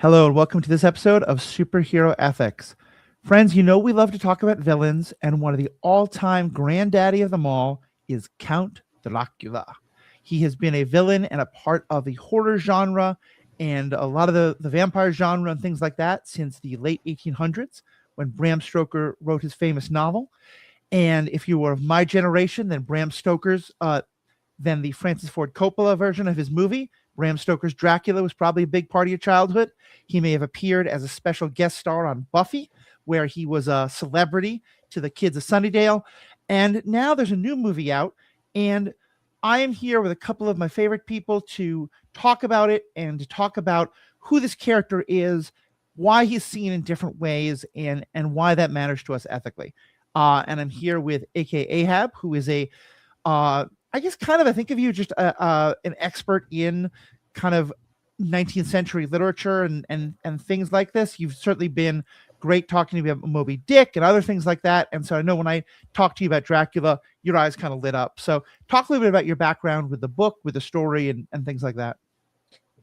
Hello, and welcome to this episode of Superhero Ethics. Friends, you know we love to talk about villains, and one of the all-time granddaddy of them all is Count Dracula. He has been a villain and a part of the horror genre and a lot of the vampire genre and things like that since the late 1800s when Bram Stoker wrote his famous novel. And if you were of my generation, then then the Francis Ford Coppola version of his movie, Bram Stoker's Dracula, was probably a big part of your childhood. He may have appeared as a special guest star on Buffy, where he was a celebrity to the kids of Sunnydale. And now there's a new movie out, and I am here with a couple of my favorite people to talk about it and to talk about who this character is, why he's seen in different ways, and why that matters to us ethically. And I'm here with AK Ahab, who is a I guess kind of I think of you just an expert in kind of 19th century literature and things like this. You've certainly been great talking to me about Moby Dick and other things like that. And so I know when I talk to you about Dracula, your eyes kind of lit up. So talk a little bit about your background with the book, with the story, and things like that.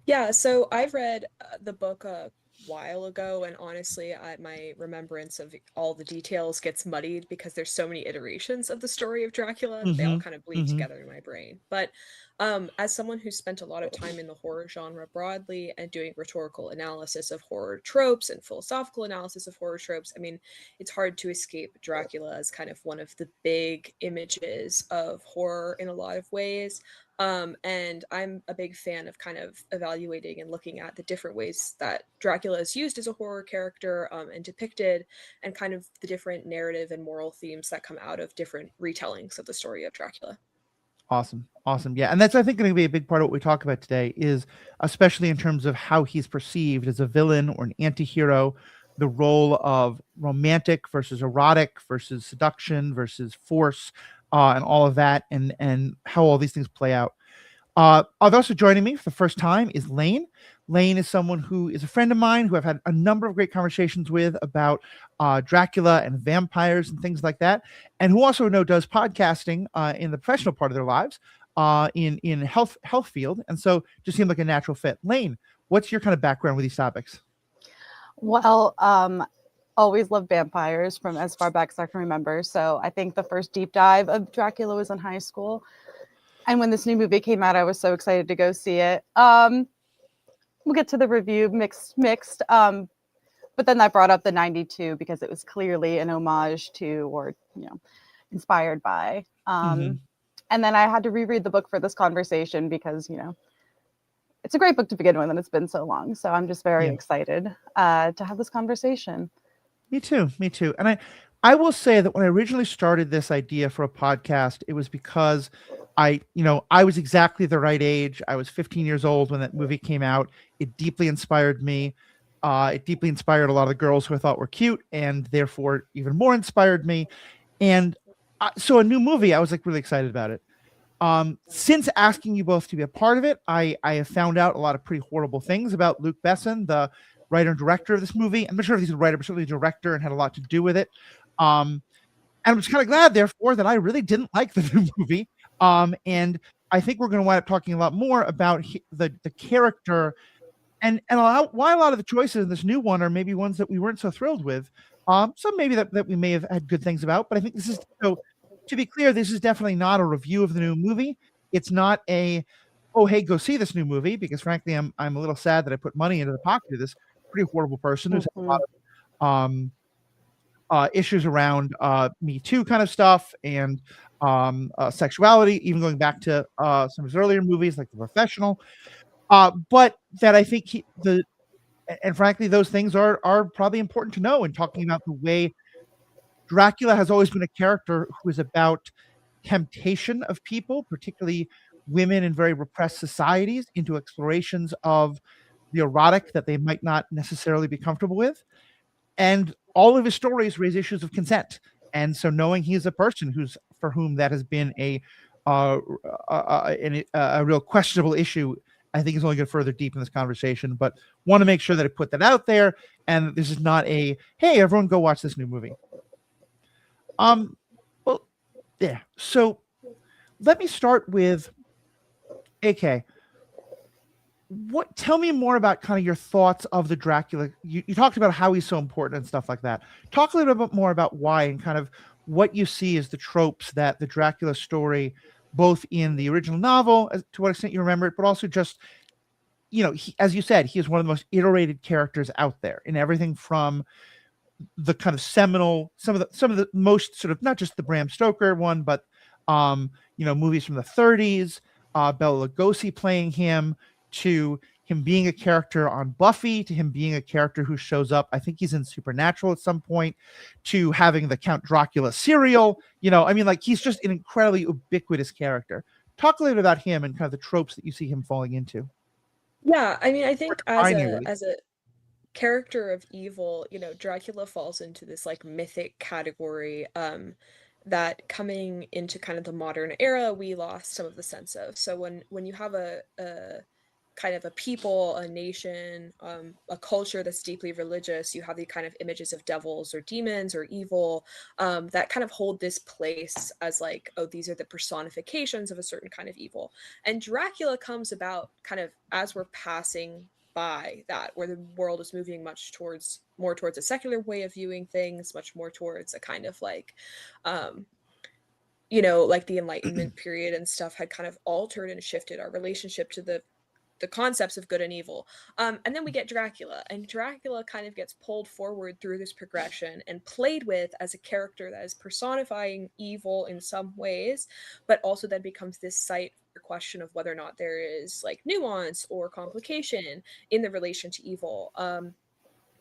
Yeah, so I've read the book a while ago, and honestly, my remembrance of all the details gets muddied because there's so many iterations of the story of Dracula that they all Mm-hmm. kind of bleed Mm-hmm. together in my brain. But as someone who spent a lot of time in the horror genre broadly and doing rhetorical analysis of horror tropes and philosophical analysis of horror tropes, I mean, it's hard to escape Dracula as kind of one of the big images of horror in a lot of ways. And I'm a big fan of kind of evaluating and looking at the different ways that Dracula is used as a horror character and depicted, and kind of the different narrative and moral themes that come out of different retellings of the story of Dracula. Awesome. Awesome. Yeah. And that's, I think, going to be a big part of what we talk about today is especially in terms of how he's perceived as a villain or an anti-hero, the role of romantic versus erotic versus seduction versus force, and all of that, and how all these things play out. Also joining me for the first time is Lane. Lane is someone who is a friend of mine who I've had a number of great conversations with about Dracula and vampires and things like that, and who also does podcasting in the professional part of their lives in health field, and so just seemed like a natural fit. Lane, what's your kind of background with these topics? Well, always loved vampires from as far back as I can remember. So I think the first deep dive of Dracula was in high school. And when this new movie came out, I was so excited to go see it. We'll get to the review, mixed. But then I brought up the 92 because it was clearly an homage to, or, inspired by. Mm-hmm. And then I had to reread the book for this conversation because, it's a great book to begin with, and it's been so long. So I'm just very excited to have this conversation. Me too. Me too. And I will say that when I originally started this idea for a podcast, it was because I was exactly the right age. I was 15 years old when that movie came out. It deeply inspired me. It deeply inspired a lot of the girls who I thought were cute, and therefore even more inspired me. And so a new movie, I was like really excited about it. Since asking you both to be a part of it, I have found out a lot of pretty horrible things about Luc Besson, the writer and director of this movie. I'm not sure if he's a writer, but certainly a director and had a lot to do with it. And I'm just kind of glad, therefore, that I really didn't like the new movie. And I think we're going to wind up talking a lot more about the character and why a lot of the choices in this new one are maybe ones that we weren't so thrilled with. So maybe that we may have had good things about, but I think this is so. To be clear, this is definitely not a review of the new movie. It's not oh, hey, go see this new movie, because frankly, I'm a little sad that I put money into the pocket of this pretty horrible person who's had a lot of issues around Me Too kind of stuff and sexuality, even going back to some of his earlier movies like The Professional. But that I think and frankly, those things are probably important to know in talking about the way Dracula has always been a character who is about temptation of people, particularly women in very repressed societies, into explorations of the erotic that they might not necessarily be comfortable with. And all of his stories raise issues of consent. And so knowing he's a person for whom that has been a real questionable issue, I think is only going to further deepen this conversation. But want to make sure that I put that out there, and that this is not hey, everyone go watch this new movie. Well, yeah. So let me start with AK. tell me more about kind of your thoughts of the Dracula. You talked about how he's so important and stuff like that. Talk a little bit more about why and kind of what you see as the tropes that the Dracula story, both in the original novel, to what extent you remember it, but also just, as you said, he is one of the most iterated characters out there in everything from the kind of seminal, some of the most sort of, not just the Bram Stoker one, but movies from the 30s, Bela Lugosi playing him, to him being a character on Buffy, to him being a character who shows up, I think he's in Supernatural at some point, to having the Count Dracula serial. He's just an incredibly ubiquitous character. Talk a little bit about him and kind of the tropes that you see him falling into. Yeah, I mean, I think Really. as a character of evil, Dracula falls into this like mythic category that coming into kind of the modern era we lost some of the sense of. So when you have a kind of a people, a nation, a culture that's deeply religious, you have the kind of images of devils or demons or evil that kind of hold this place as like, oh, these are the personifications of a certain kind of evil. And Dracula comes about kind of as we're passing by that, where the world is moving more towards a secular way of viewing things, much more towards a kind of like like the Enlightenment period and stuff had kind of altered and shifted our relationship to the concepts of good and evil. And then we get Dracula, and Dracula kind of gets pulled forward through this progression and played with as a character that is personifying evil in some ways, but also then becomes this site for question of whether or not there is like nuance or complication in the relation to evil.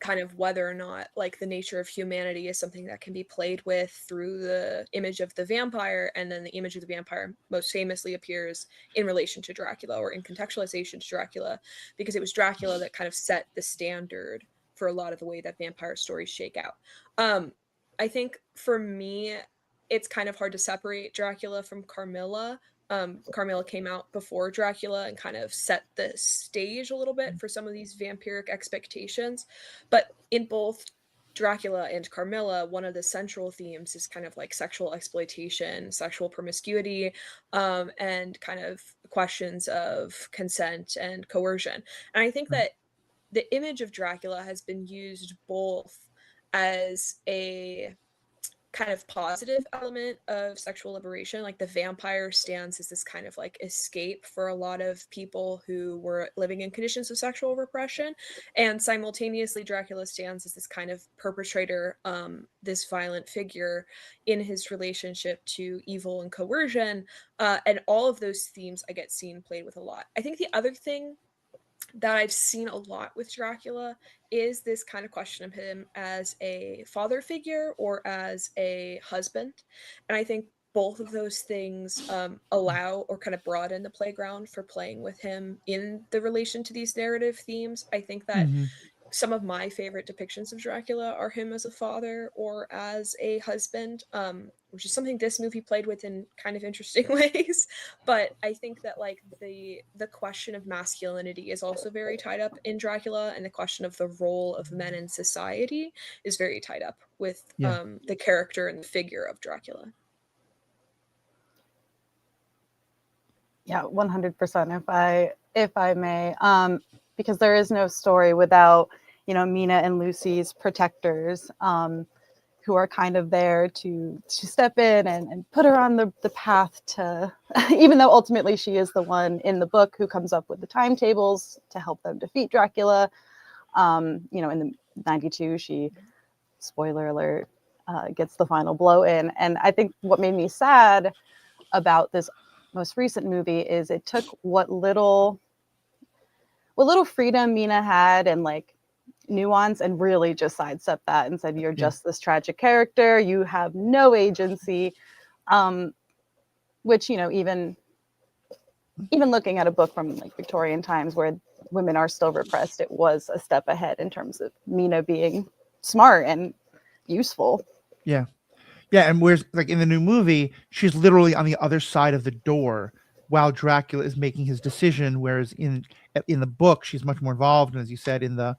Kind of whether or not like the nature of humanity is something that can be played with through the image of the vampire, and then the image of the vampire most famously appears in relation to Dracula or in contextualization to Dracula, because it was Dracula that kind of set the standard for a lot of the way that vampire stories shake out. I think for me, it's kind of hard to separate Dracula from Carmilla. Carmilla came out before Dracula and kind of set the stage a little bit for some of these vampiric expectations. But in both Dracula and Carmilla, one of the central themes is kind of like sexual exploitation, sexual promiscuity, and kind of questions of consent and coercion. And I think that the image of Dracula has been used both as a kind of positive element of sexual liberation, like the vampire stands as this kind of like escape for a lot of people who were living in conditions of sexual repression, and simultaneously Dracula stands as this kind of perpetrator, this violent figure in his relationship to evil and coercion, and all of those themes I get seen played with a lot. I think the other thing that I've seen a lot with Dracula is this kind of question of him as a father figure or as a husband. And I think both of those things allow or kind of broaden the playground for playing with him in the relation to these narrative themes. I think that some of my favorite depictions of Dracula are him as a father or as a husband, which is something this movie played with in kind of interesting ways. But I think that like the question of masculinity is also very tied up in Dracula, and the question of the role of men in society is very tied up with the character and the figure of Dracula. Yeah, 100%, if I may, because there is no story without, Mina and Lucy's protectors, who are kind of there to step in and put her on the path to, even though ultimately she is the one in the book who comes up with the timetables to help them defeat Dracula. In the 92, she, spoiler alert, gets the final blow in. And I think what made me sad about this most recent movie is it took what little freedom Mina had and like nuance and really just sidestepped that and said, you're just this tragic character, you have no agency, which, even looking at a book from like Victorian times where women are still repressed, it was a step ahead in terms of Mina being smart and useful. Yeah, and whereas like in the new movie, she's literally on the other side of the door while Dracula is making his decision, whereas in the book she's much more involved, and as you said, in the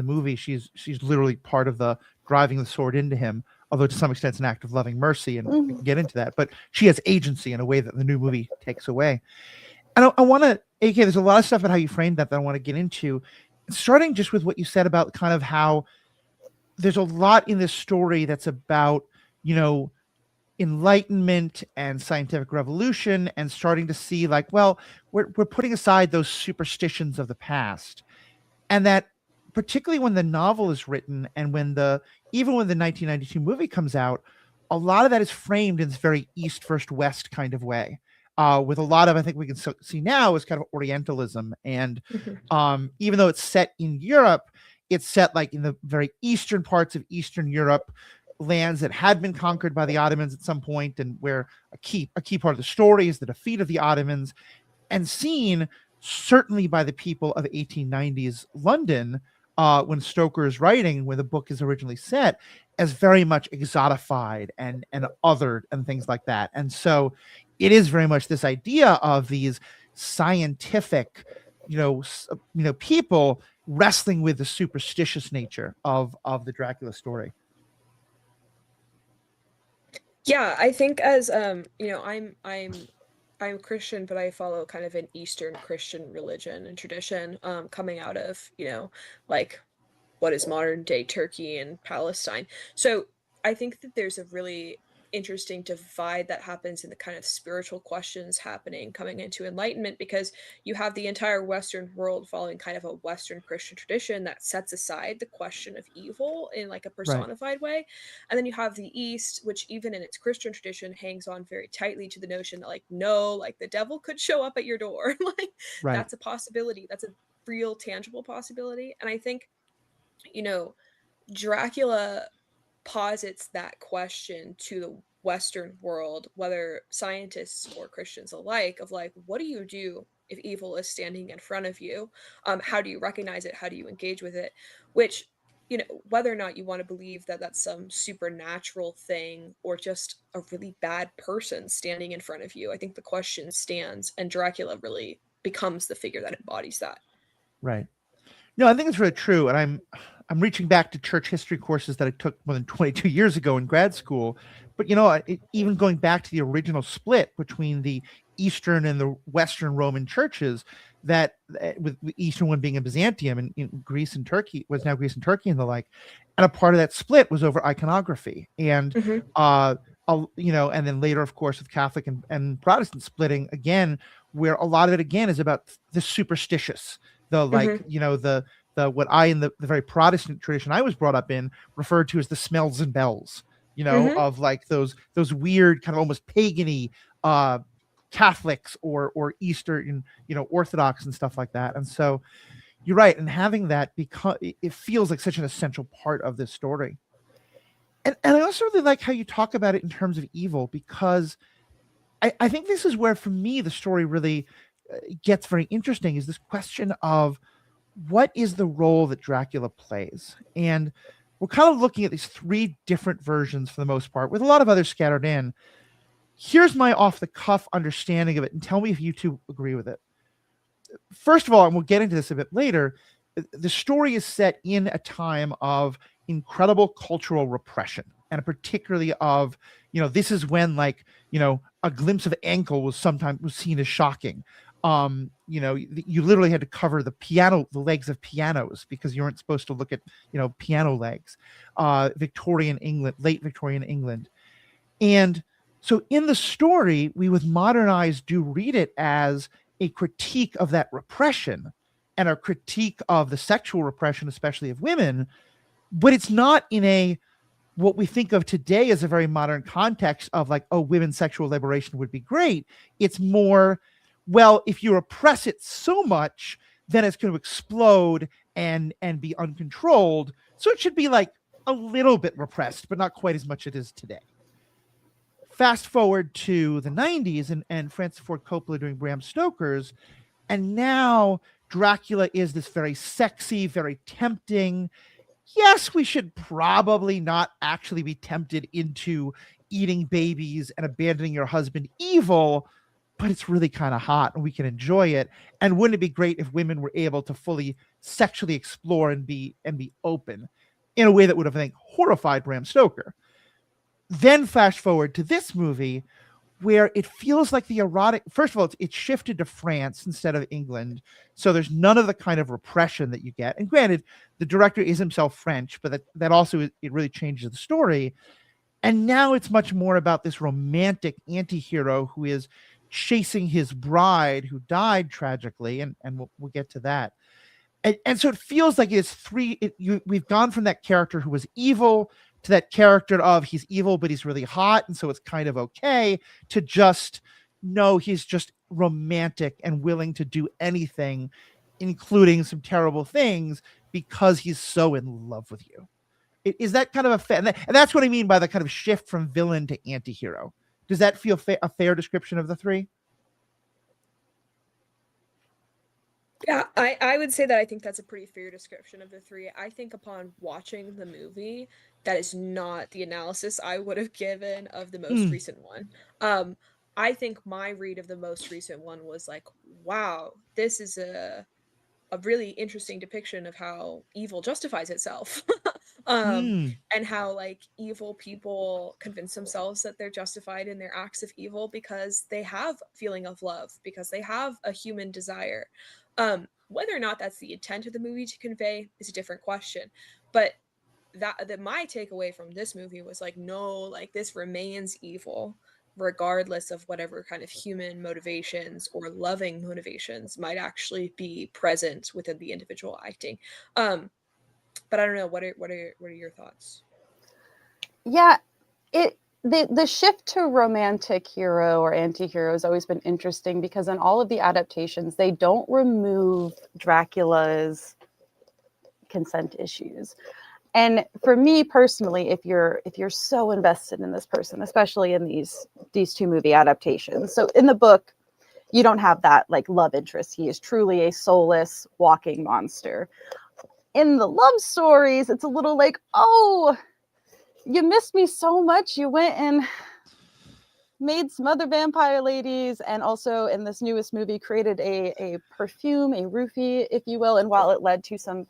movie she's literally part of the driving the sword into him, although to some extent it's an act of loving mercy, and we can get into that, but she has agency in a way that the new movie takes away. And I want to, AK, there's a lot of stuff about how you framed that I want to get into, starting just with what you said about kind of how there's a lot in this story that's about, you know, enlightenment and scientific revolution, and starting to see like, well, we're putting aside those superstitions of the past. And that particularly when the novel is written and even when the 1992 movie comes out, a lot of that is framed in this very East versus West kind of way. With a lot of, I think we can see now, is kind of Orientalism. And even though it's set in Europe, it's set like in the very eastern parts of Eastern Europe, lands that had been conquered by the Ottomans at some point, and where a key part of the story is the defeat of the Ottomans, and seen certainly by the people of 1890s London, when Stoker is writing, where the book is originally set, as very much exotified and othered and things like that. And so it is very much this idea of these scientific, people wrestling with the superstitious nature of the Dracula story. Yeah, I think as I'm Christian, but I follow kind of an Eastern Christian religion and tradition, coming out of, like what is modern day Turkey and Palestine. So I think that there's a really interesting divide that happens in the kind of spiritual questions happening coming into Enlightenment, because you have the entire Western world following kind of a Western Christian tradition that sets aside the question of evil in like a personified way. And then you have the East, which even in its Christian tradition hangs on very tightly to the notion that like, no, like the devil could show up at your door. Like that's a possibility. That's a real tangible possibility. And I think, Dracula posits that question to the Western world, whether scientists or Christians alike, of like, what do you do if evil is standing in front of you? How do you recognize it? How do you engage with it? Which, whether or not you want to believe that that's some supernatural thing or just a really bad person standing in front of you, I think the question stands, and Dracula really becomes the figure that embodies that. Right. No, I think it's really true. And I'm reaching back to church history courses that I took more than 22 years ago in grad school. But, even going back to the original split between the Eastern and the Western Roman churches, that with the Eastern one being in Byzantium and in Greece and Turkey, was now Greece and Turkey and the like. And a part of that split was over iconography. And, and then later, of course, with Catholic and Protestant splitting again, where a lot of it again is about the superstitious, the what I, in the very Protestant tradition I was brought up in, referred to as the smells and bells, of like those weird kind of almost pagany Catholics or Eastern, Orthodox and stuff like that. And so you're right. And having that, because it feels like such an essential part of this story. And I also really like how you talk about it in terms of evil, because I think this is where, for me, the story really gets very interesting, is this question of what is the role that Dracula plays. And we're kind of looking at these three different versions for the most part, with a lot of others scattered in. Here's my off the cuff understanding of it, and tell me if you two agree with it. First of all, and we'll get into this a bit later, the story is set in a time of incredible cultural repression, and particularly of, this is when a glimpse of ankle was seen as shocking. You literally had to cover the legs of pianos, because you weren't supposed to look at, piano legs. Victorian England, late Victorian England. And so in the story, we with modern eyes do read it as a critique of that repression and a critique of the sexual repression, especially of women, but it's not in what we think of today as a very modern context of like, oh, women's sexual liberation would be great. It's more, well, if you repress it so much, then it's going to explode and be uncontrolled. So it should be like a little bit repressed, but not quite as much as it is today. Fast forward to the 90s and Francis Ford Coppola doing Bram Stoker's, and now Dracula is this very sexy, very tempting. Yes, we should probably not actually be tempted into eating babies and abandoning your husband evil, but it's really kind of hot and we can enjoy it. And wouldn't it be great if women were able to fully sexually explore and be open in a way that would have, I think, horrified Bram Stoker? Then flash forward to this movie, where it feels like the erotic, first of all, it's shifted to France instead of England. So there's none of the kind of repression that you get. And granted, the director is himself French, but that also, it really changes the story. And now it's much more about this romantic anti-hero who is chasing his bride who died tragically. And we'll get to that. And so it feels like it's we've gone from that character who was evil to that character of he's evil, but he's really hot. And so it's kind of okay, to just, no, he's just romantic and willing to do anything, including some terrible things, because he's so in love with you. Is that kind of and that's what I mean by the kind of shift from villain to anti-hero. Does that feel a fair description of the three? Yeah, I would say that I think that's a pretty fair description of the three. I think upon watching the movie, that is not the analysis I would have given of the most recent one. I think my read of the most recent one was like, wow, this is a really interesting depiction of how evil justifies itself. And how like evil people convince themselves that they're justified in their acts of evil because they have feeling of love, because they have a human desire. Whether or not that's the intent of the movie to convey is a different question. But that my takeaway from this movie was like, no, like this remains evil regardless of whatever kind of human motivations or loving motivations might actually be present within the individual acting. But I don't know, what are your thoughts? Yeah, the shift to romantic hero or anti-hero has always been interesting, because in all of the adaptations, they don't remove Dracula's consent issues. And for me personally, if you're so invested in this person, especially in these two movie adaptations, so in the book, you don't have that like love interest. He is truly a soulless walking monster. In the love stories, it's a little like, oh, you missed me so much. You went and made some other vampire ladies, and also in this newest movie created a perfume, a roofie, if you will. And while it led to some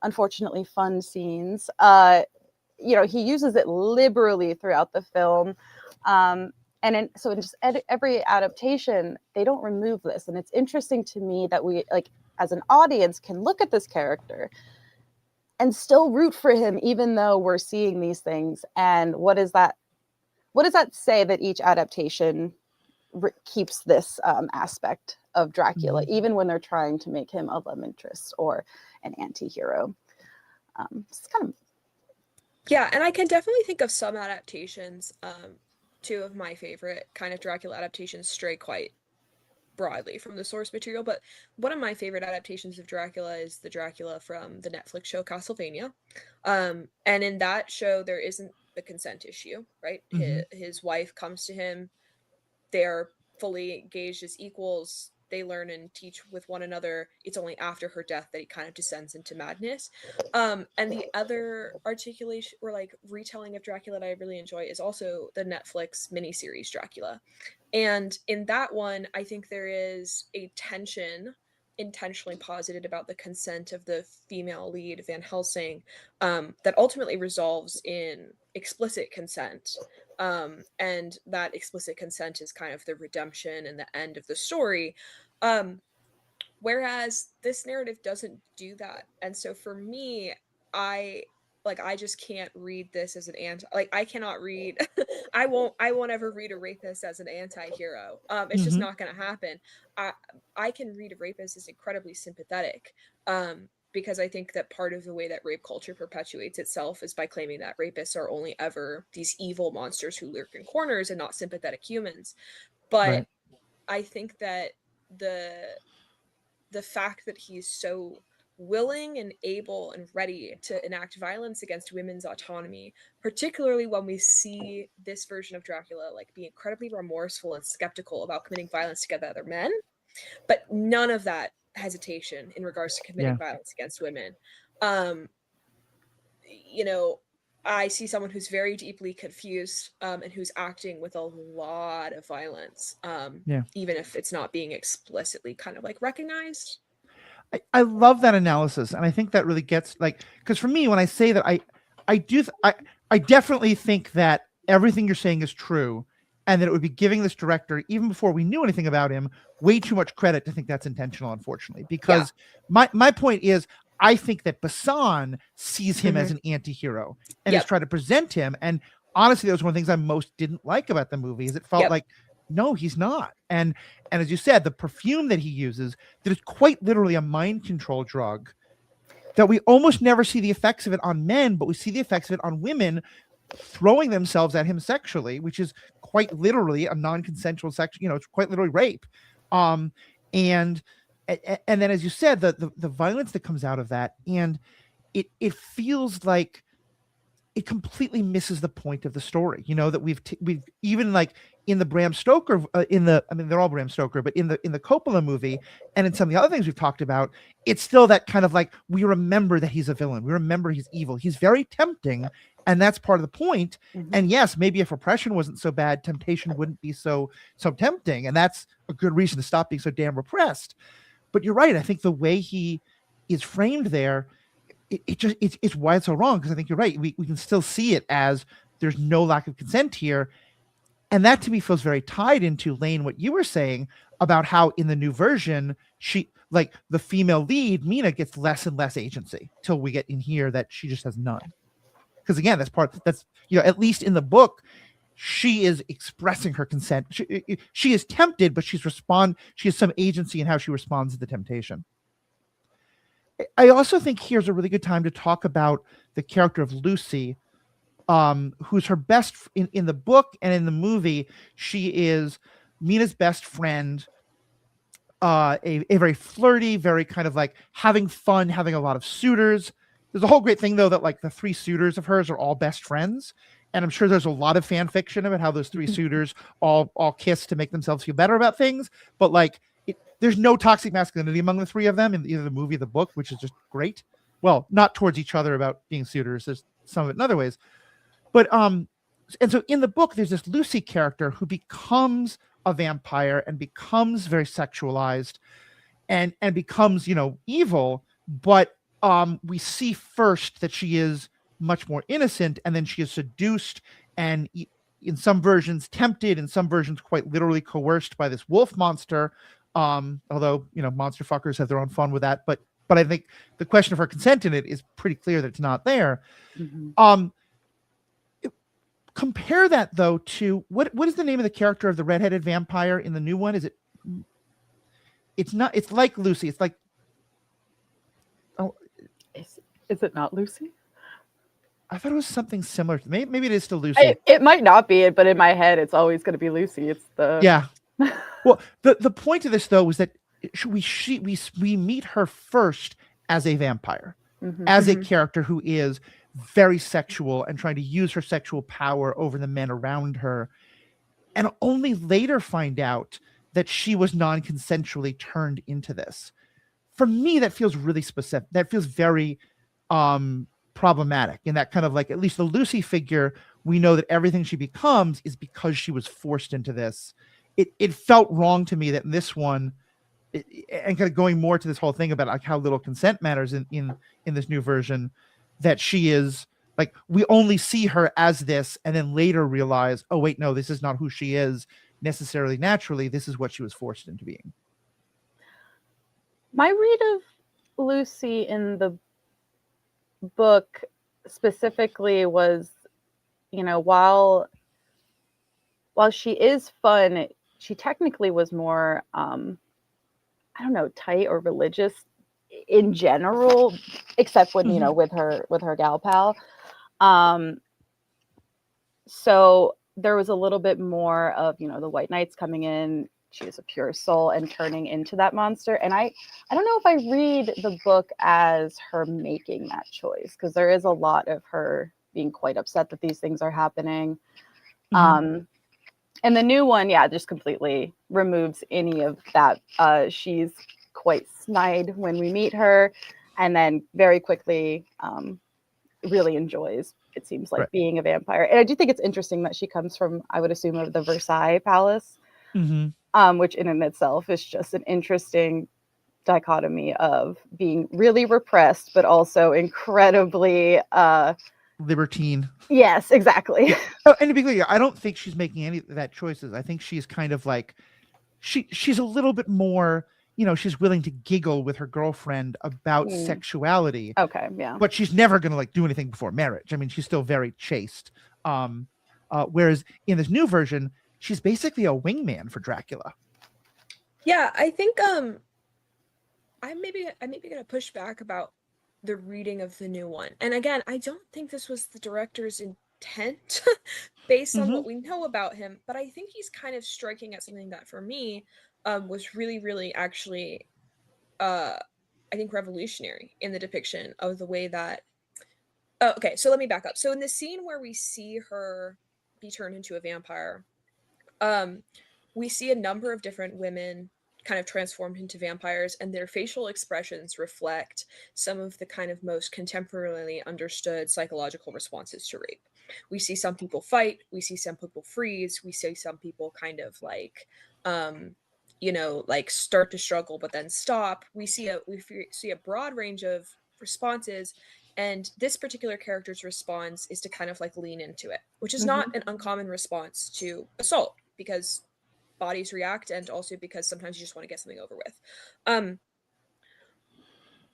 unfortunately fun scenes, he uses it liberally throughout the film. So in just every adaptation, they don't remove this. And it's interesting to me that we, like, as an audience, can look at this character and still root for him, even though we're seeing these things. And what does that say that each adaptation keeps this aspect of Dracula, even when they're trying to make him a love interest or an anti-hero? It's kind of... Yeah, and I can definitely think of some adaptations. Two of my favorite kind of Dracula adaptations stray quite broadly from the source material, but one of my favorite adaptations of Dracula is the Dracula from the Netflix show Castlevania. And in that show, there isn't the consent issue, right? His wife comes to him. They're fully engaged as equals. They learn and teach with one another. It's only after her death that he kind of descends into madness. And the other articulation or like retelling of Dracula that I really enjoy is also the Netflix miniseries Dracula. And in that one, I think there is a tension intentionally posited about the consent of the female lead, Van Helsing, that ultimately resolves in explicit consent. And that explicit consent is kind of the redemption and the end of the story. Whereas this narrative doesn't do that. And so for me, I just can't read this as an I cannot read I won't ever read a rapist as an anti-hero. It's just not going to happen. I can read a rapist as incredibly sympathetic, because I think that part of the way that rape culture perpetuates itself is by claiming that rapists are only ever these evil monsters who lurk in corners and not sympathetic humans. But right. I think that the fact that he's so willing and able and ready to enact violence against women's autonomy, particularly when we see this version of Dracula like be incredibly remorseful and skeptical about committing violence against other men, but none of that hesitation in regards to committing violence against women. I see someone who's very deeply confused and who's acting with a lot of violence, even if it's not being explicitly kind of like recognized. I love that analysis, and I think that really gets like, because for me, when I say that, I definitely think that everything you're saying is true, and that it would be giving this director, even before we knew anything about him, way too much credit to think that's intentional, unfortunately. Because my point is, I think that Bassan sees him as an anti-hero and is trying to present him. And honestly, that was one of the things I most didn't like about the movie, is it felt like, no, he's not. And as you said, the perfume that he uses, that is quite literally a mind control drug, that we almost never see the effects of it on men, but we see the effects of it on women throwing themselves at him sexually, which is quite literally a non-consensual sex, it's quite literally rape. And then, as you said, the violence that comes out of that, and it feels like it completely misses the point of the story. That we've even like in the Bram Stoker, they're all Bram Stoker, but in the Coppola movie, and in some of the other things we've talked about, it's still that kind of like, we remember that he's a villain, we remember he's evil, he's very tempting, and that's part of the point. And yes, maybe if repression wasn't so bad, temptation wouldn't be so tempting, and that's a good reason to stop being so damn repressed. But you're right. I think the way he is framed there, it's why it's so wrong, because I think you're right. We can still see it as there's no lack of consent here. And that to me feels very tied into, Lane, what you were saying about how in the new version, she, like the female lead, Mina, gets less and less agency till we get in here that she just has none. Because again, that's at least in the book, she is expressing her consent. She is tempted, but she has some agency in how she responds to the temptation. I also think here's a really good time to talk about the character of Lucy, who's her best in the book and in the movie. She is Mina's best friend, a very flirty, very kind of like having fun, having a lot of suitors. There's a whole great thing, though, that like the 3 suitors of hers are all best friends. And I'm sure there's a lot of fan fiction about how those 3 suitors all kiss to make themselves feel better about things. But like, there's no toxic masculinity among the 3 of them in either the movie or the book, which is just great. Well, not towards each other about being suitors. There's some of it in other ways. But and so in the book, there's this Lucy character who becomes a vampire and becomes very sexualized and becomes, evil. But we see first that she is much more innocent, and then she is seduced and in some versions tempted, in some versions quite literally coerced by this wolf monster. Although, monster fuckers have their own fun with that, but I think the question of her consent in it is pretty clear that it's not there. Compare that though to what is the name of the character of the redheaded vampire in the new one? It's like Lucy. It's like, is it not Lucy? I thought it was something similar. Maybe it is still Lucy. It might not be it, but in my head, it's always going to be Lucy. It's the Well, the point of this though was that we meet her first as a vampire, as a character who is very sexual and trying to use her sexual power over the men around her, and only later find out that she was non-consensually turned into this. For me, that feels really specific. That feels very problematic in that kind of like, at least the Lucy figure, we know that everything she becomes is because she was forced into this. It felt wrong to me that in this one, and kind of going more to this whole thing about like how little consent matters in this new version, that she is like, we only see her as this and then later realize, oh wait, no, this is not who she is necessarily naturally. This is what she was forced into being. My read of Lucy in the book specifically was, while she is fun, she technically was more, tight or religious in general, except when, with her gal pal. So there was a little bit more of, the white knights coming in. She is a pure soul and turning into that monster. And I don't know if I read the book as her making that choice, because there is a lot of her being quite upset that these things are happening. And the new one, just completely removes any of that. She's quite snide when we meet her, and then very quickly really enjoys, it seems like, being a vampire. And I do think it's interesting that she comes from, I would assume, of the Versailles Palace, which in and itself is just an interesting dichotomy of being really repressed, but also incredibly libertine. Yes, exactly. Yeah. Oh, and to be clear, I don't think she's making any of that choices. I think she's kind of like she's a little bit more, she's willing to giggle with her girlfriend about sexuality, Okay, yeah. but she's never going to like do anything before marriage. I mean, she's still very chaste. Whereas in this new version, she's basically a wingman for Dracula. Yeah, I think I maybe gonna push back about the reading of the new one. And again, I don't think this was the director's intent based on what we know about him, but I think he's kind of striking at something that for me was really, really actually I think revolutionary in the depiction of the way that okay, so let me back up. So in the scene where we see her be turned into a vampire, we see a number of different women kind of transformed into vampires, and their facial expressions reflect some of the kind of most contemporarily understood psychological responses to rape. We see some people fight, we see some people freeze, we see some people kind of like like start to struggle but then stop. We see a broad range of responses, and this particular character's response is to kind of like lean into it, which is not an uncommon response to assault, because bodies react, and also because sometimes you just want to get something over with.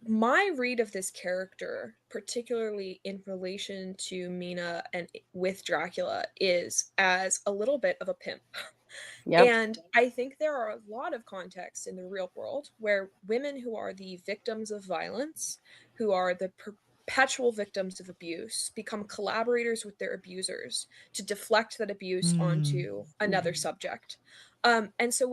My read of this character, particularly in relation to Mina and with Dracula, is as a little bit of a pimp. Yep. And I think there are a lot of contexts in the real world where women who are the victims of violence, who are the perpetual victims of abuse, become collaborators with their abusers to deflect that abuse onto another subject. And so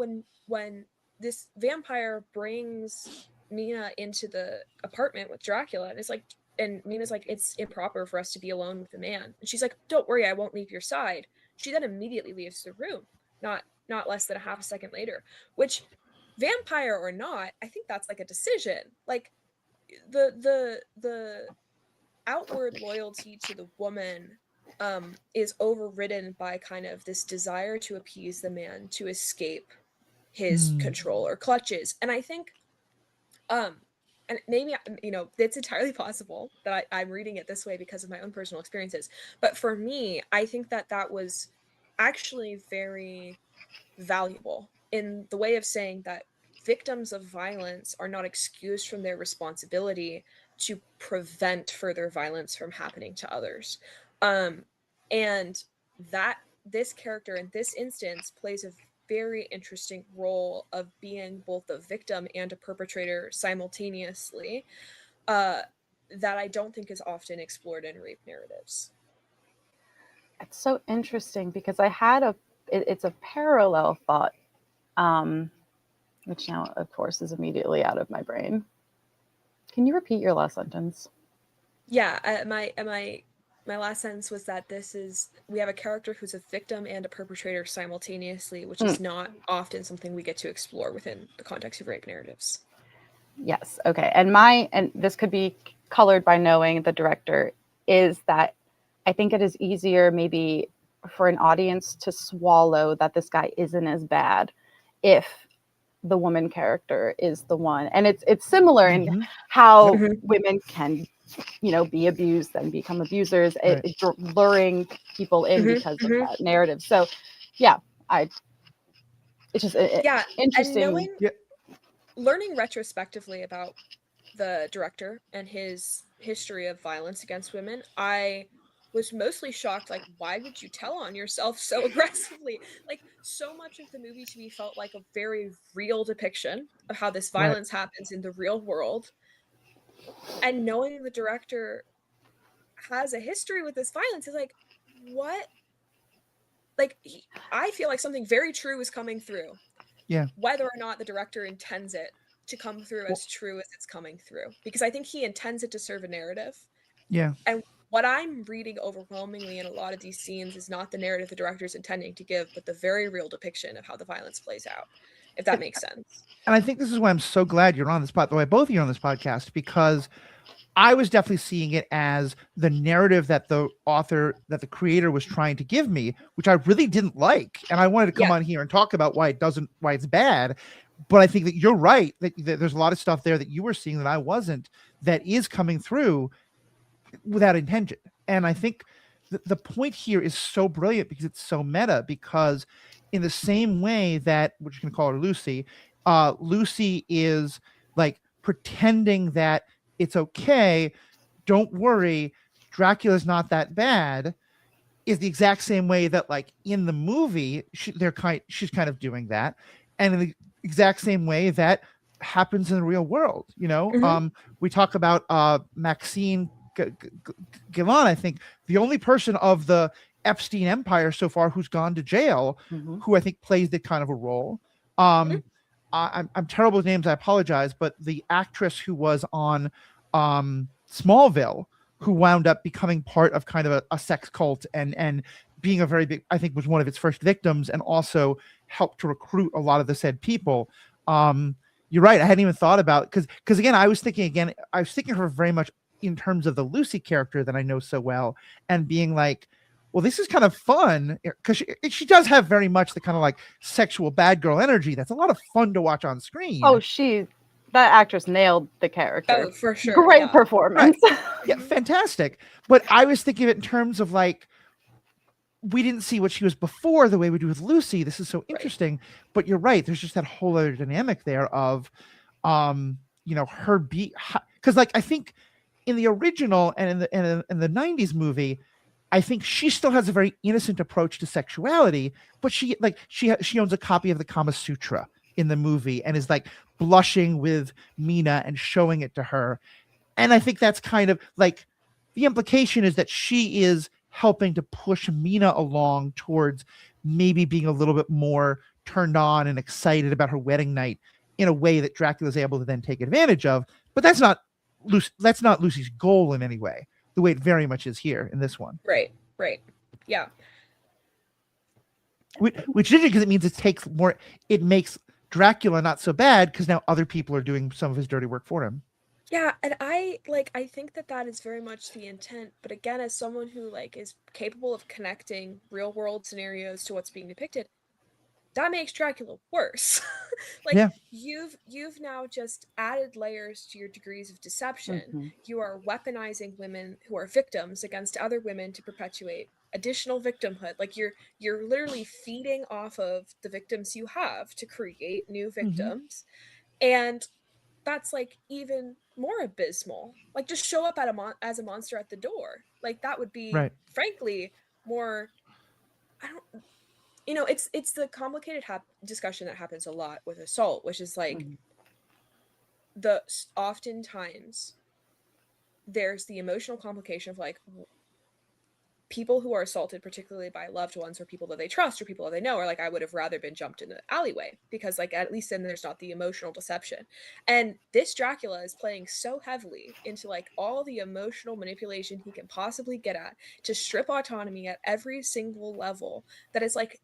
when this vampire brings Mina into the apartment with Dracula, and it's like, and Mina's like, it's improper for us to be alone with a man. And she's like, don't worry, I won't leave your side. She then immediately leaves the room, not less than a half a second later, which, vampire or not, I think that's like a decision. Like the outward loyalty to the woman is overridden by kind of this desire to appease the man, to escape his control or clutches. And I think and maybe it's entirely possible that I'm reading it this way because of my own personal experiences, but for me, I think that was actually very valuable in the way of saying that victims of violence are not excused from their responsibility to prevent further violence from happening to others. And that this character in this instance plays a very interesting role of being both a victim and a perpetrator simultaneously, that I don't think is often explored in rape narratives. It's so interesting because I had it's a parallel thought, which now, of course, is immediately out of my brain. Can you repeat your last sentence? Yeah, my last sentence was that we have a character who's a victim and a perpetrator simultaneously, which is not often something we get to explore within the context of rape narratives. Yes. Okay. And this could be colored by knowing the director, is that I think it is easier maybe for an audience to swallow that this guy isn't as bad if the woman character is the one. And it's similar in how women can, be abused and become abusers, it's luring people in because of that narrative. So yeah, it's just interesting. And learning retrospectively about the director and his history of violence against women, I was mostly shocked, like, why would you tell on yourself so aggressively? Like, so much of the movie to me felt like a very real depiction of how this violence happens in the real world. And knowing the director has a history with this violence is like, what? Like, I feel like something very true is coming through. Yeah. Whether or not the director intends it to come through as true as it's coming through. Because I think he intends it to serve a narrative. Yeah. And what I'm reading overwhelmingly in a lot of these scenes is not the narrative the director's intending to give, but the very real depiction of how the violence plays out, if that makes sense. And I think this is why I'm so glad you're on this the way both of you are on this podcast, because I was definitely seeing it as the narrative that the creator was trying to give me, which I really didn't like. And I wanted to come on here and talk about why it's bad. But I think that you're right, that there's a lot of stuff there that you were seeing that I wasn't, that is coming through without intention. And I think the point here is so brilliant because it's so meta, because in the same way that we're just going to call her Lucy, Lucy is like pretending that it's okay, don't worry, Dracula's not that bad, is the exact same way that like in the movie she's kind of doing that, and in the exact same way that happens in the real world. We talk about Maxine Gillan, I think the only person of the Epstein empire so far who's gone to jail, who I think plays that kind of a role. I'm terrible with names, I apologize, but the actress who was on Smallville, who wound up becoming part of kind of a sex cult and being a very big, I think was one of its first victims, and also helped to recruit a lot of the said people. You're right, I hadn't even thought about, because again, I was thinking of her very much in terms of the Lucy character that I know so well, and being like, well, this is kind of fun, because she does have very much the kind of like sexual bad girl energy that's a lot of fun to watch on screen. Oh, that actress nailed the character. Oh, for sure. Great performance. Right. Yeah, fantastic. But I was thinking of it in terms of like, we didn't see what she was before the way we do with Lucy. This is so interesting. Right. But you're right. There's just that whole other dynamic there of, her because like I think in the original and in the 90s movie, I think she still has a very innocent approach to sexuality, but she owns a copy of the Kama Sutra in the movie and is like blushing with Mina and showing it to her. And I think that's kind of like the implication is that she is helping to push Mina along towards maybe being a little bit more turned on and excited about her wedding night in a way that Dracula is able to then take advantage of. But that's not Lucy's goal in any way, the way it very much is here in this one. Right. Yeah. Which is interesting because it means it makes Dracula not so bad because now other people are doing some of his dirty work for him. Yeah, and I think that is very much the intent, but again, as someone who like is capable of connecting real world scenarios to what's being depicted, that makes Dracula worse. You've now just added layers to your degrees of deception. You are weaponizing women who are victims against other women to perpetuate additional victimhood. Like you're literally feeding off of the victims you have to create new victims. And that's like even more abysmal. Like just show up as a monster at the door. Like that would be frankly more, it's the complicated discussion that happens a lot with assault, which is like oftentimes there's the emotional complication of like people who are assaulted, particularly by loved ones or people that they trust or people that they know, are like, I would have rather been jumped in the alleyway, because like at least then there's not the emotional deception. And this Dracula is playing so heavily into like all the emotional manipulation he can possibly get at to strip autonomy at every single level, that is like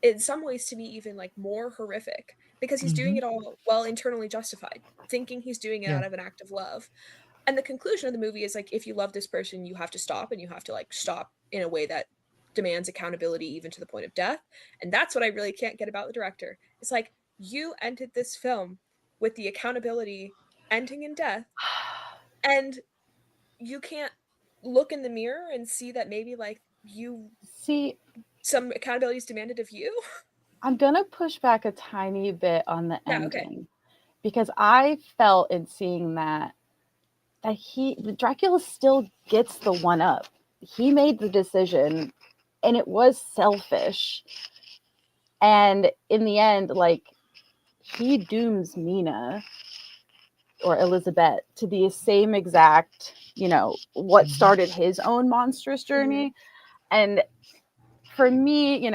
in some ways to me even like more horrific, because he's doing it all while internally justified, thinking he's doing it out of an act of love. And the conclusion of the movie is like, if you love this person, you have to stop, and you have to like stop in a way that demands accountability, even to the point of death. And that's what I really can't get about the director. It's like, you ended this film with the accountability ending in death, and you can't look in the mirror and see that maybe like some accountability is demanded of you. I'm gonna push back a tiny bit on the ending, because I felt in seeing that Dracula still gets the one up. He made the decision, and it was selfish. And in the end, like, he dooms Mina or Elizabeth to the same exact, what started his own monstrous journey. And for me,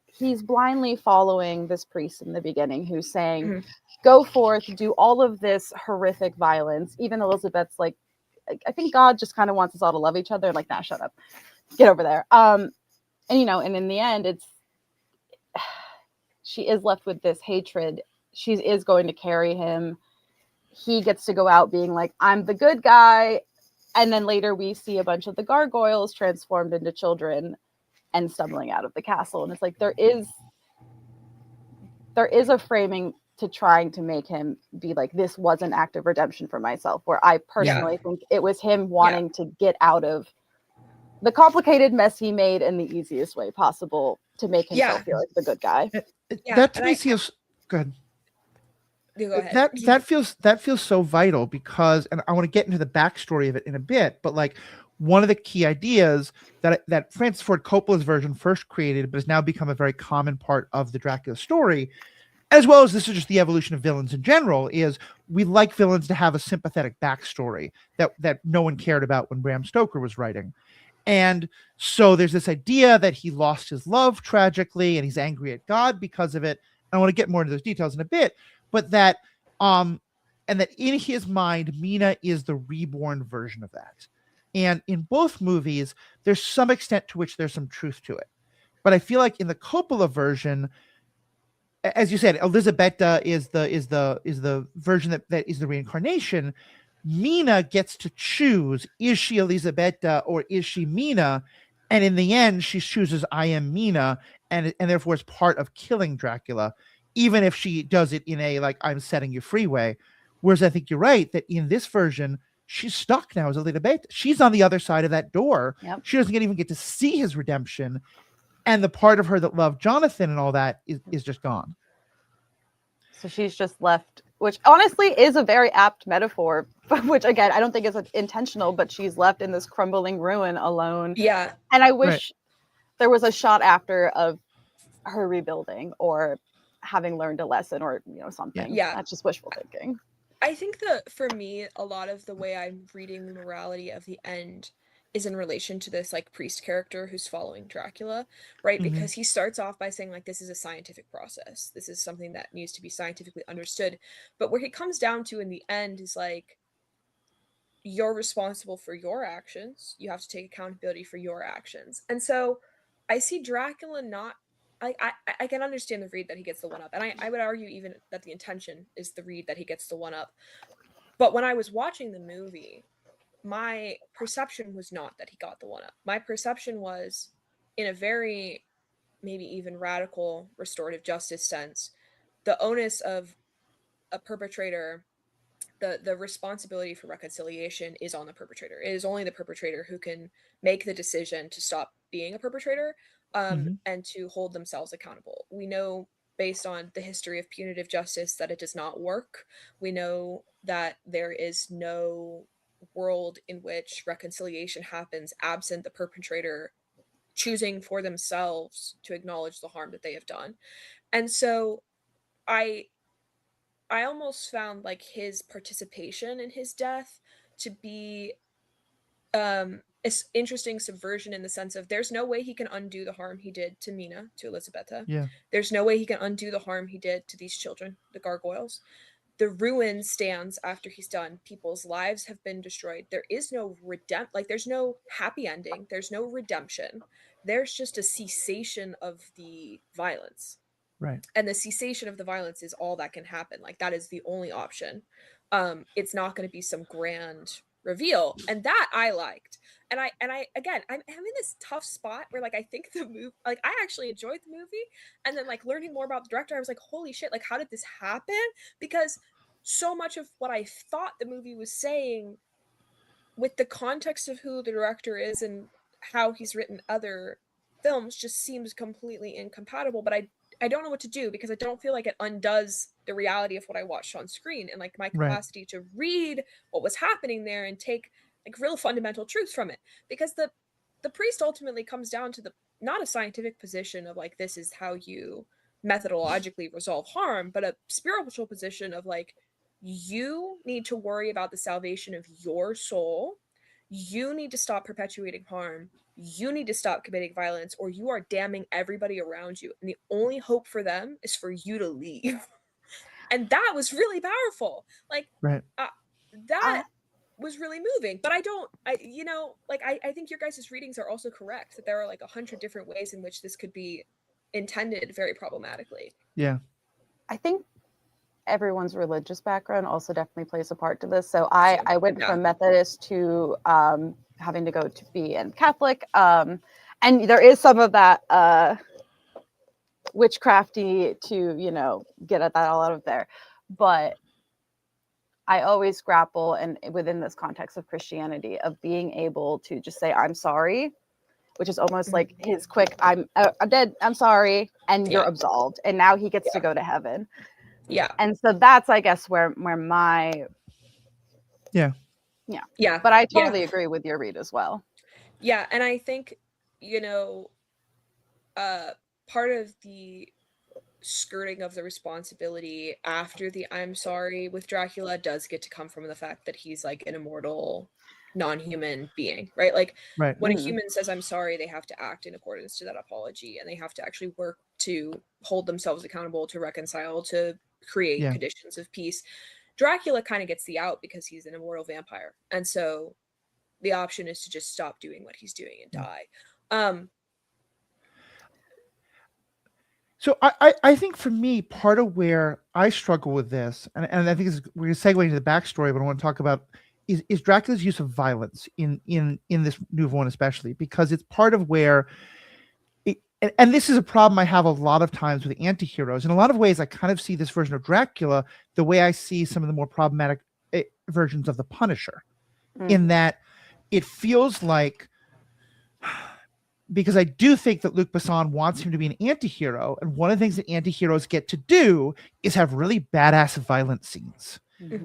he's blindly following this priest in the beginning who's saying, go forth, do all of this horrific violence. Even Elizabeth's like, I think God just kind of wants us all to love each other. Like, nah, shut up, get over there. And in the end, she is left with this hatred. She is going to carry him. He gets to go out being like, I'm the good guy. And then later we see a bunch of the gargoyles transformed into children and stumbling out of the castle. And it's like, there is a framing to trying to make him be like, this was an act of redemption for myself, where I personally think it was him wanting to get out of the complicated mess he made in the easiest way possible to make himself feel like the good guy. That to me feels good. Go ahead. That feels so vital because, and I want to get into the backstory of it in a bit, but like one of the key ideas that Francis Ford Coppola's version first created, but has now become a very common part of the Dracula story, as well as this is just the evolution of villains in general, is we like villains to have a sympathetic backstory that no one cared about when Bram Stoker was writing. And so there's this idea that he lost his love tragically and he's angry at God because of it. I want to get more into those details in a bit, but that and that in his mind, Mina is the reborn version of that. And in both movies, there's some extent to which there's some truth to it. But I feel like in the Coppola version, as you said, Elisabetta is the version that is the reincarnation. Mina gets to choose, is she Elisabetta or is she Mina? And in the end, she chooses I am Mina, and therefore is part of killing Dracula, even if she does it in a like I'm setting you free way. Whereas I think you're right that in this version, she's stuck now as Elisabetta. She's on the other side of that door. Yep. She doesn't even get to see his redemption. And the part of her that loved Jonathan and all that is just gone. So she's just left, which honestly is a very apt metaphor, which again, I don't think is intentional, but she's left in this crumbling ruin alone. Yeah. And I wish there was a shot after of her rebuilding or having learned a lesson or, something. Yeah. That's just wishful thinking. I think that for me, a lot of the way I'm reading the morality of the end is in relation to this like priest character who's following Dracula, right? Mhm. Because he starts off by saying like this is a scientific process. This is something that needs to be scientifically understood. But where he comes down to in the end is like you're responsible for your actions. You have to take accountability for your actions. And so I see Dracula not I can understand the read that he gets the one up. And I would argue even that the intention is the read that he gets the one up. But when I was watching the movie, my perception was not that he got the one up. My perception was, in a very maybe even radical restorative justice sense, the onus of a perpetrator, the responsibility for reconciliation is on the perpetrator. It is only the perpetrator who can make the decision to stop being a perpetrator and to hold themselves accountable. We know based on the history of punitive justice that it does not work. We know that there is no world in which reconciliation happens absent the perpetrator choosing for themselves to acknowledge the harm that they have done. And so I almost found like his participation in his death to be interesting subversion in the sense of there's no way he can undo the harm he did to Mina, to Elisabetta. Yeah. There's no way he can undo the harm he did to these children, the gargoyles. The ruin stands after he's done. People's lives have been destroyed. There is no there's no happy ending. There's no redemption. There's just a cessation of the violence. Right. And the cessation of the violence is all that can happen. Like that is the only option. It's not going to be some grand reveal, and that I liked. And I again, I'm in this tough spot where like I think the movie, like I actually enjoyed the movie, and then like learning more about the director, I was like, holy shit, like how did this happen? Because so much of what I thought the movie was saying, with the context of who the director is and how he's written other films, just seems completely incompatible. But I don't know what to do because I don't feel like it undoes the reality of what I watched on screen and like my capacity to read what was happening there and take like real fundamental truths from it. Because the priest ultimately comes down to the not a scientific position of like this is how you methodologically resolve harm, but a spiritual position of like you need to worry about the salvation of your soul. You need to stop perpetuating harm. You need to stop committing violence, or you are damning everybody around you. And the only hope for them is for you to leave. And that was really powerful. Like, that was really moving. But I think your guys' readings are also correct that there are like 100 different ways in which this could be intended very problematically. Yeah. I think everyone's religious background also definitely plays a part to this. So I went from Methodist to having to go to be in Catholic. And there is some of that witchcrafty to, get at that all out of there. But I always grapple and within this context of Christianity of being able to just say, I'm sorry. which is almost like his quick, I'm dead, I'm sorry, and you're absolved. And now he gets to go to heaven. Yeah. And so that's, I guess, where my Yeah. But I totally agree with your read as well. Yeah, and I think, part of the skirting of the responsibility after the I'm sorry with Dracula does get to come from the fact that he's like an immortal non-human being, right? Like when a human says I'm sorry, they have to act in accordance to that apology, and they have to actually work to hold themselves accountable, to reconcile, to create conditions of peace. Dracula kind of gets the out because he's an immortal vampire, and so the option is to just stop doing what he's doing and die. So I think for me, part of where I struggle with this, and I think we're going to segue into the backstory, but I want to talk about is Dracula's use of violence in this new one, especially because it's part of where, and this is a problem I have a lot of times with anti-heroes. In a lot of ways, I kind of see this version of Dracula the way I see some of the more problematic versions of the Punisher, in that it feels like, because I do think that Luc Besson wants him to be an anti-hero, and one of the things that anti-heroes get to do is have really badass violent scenes.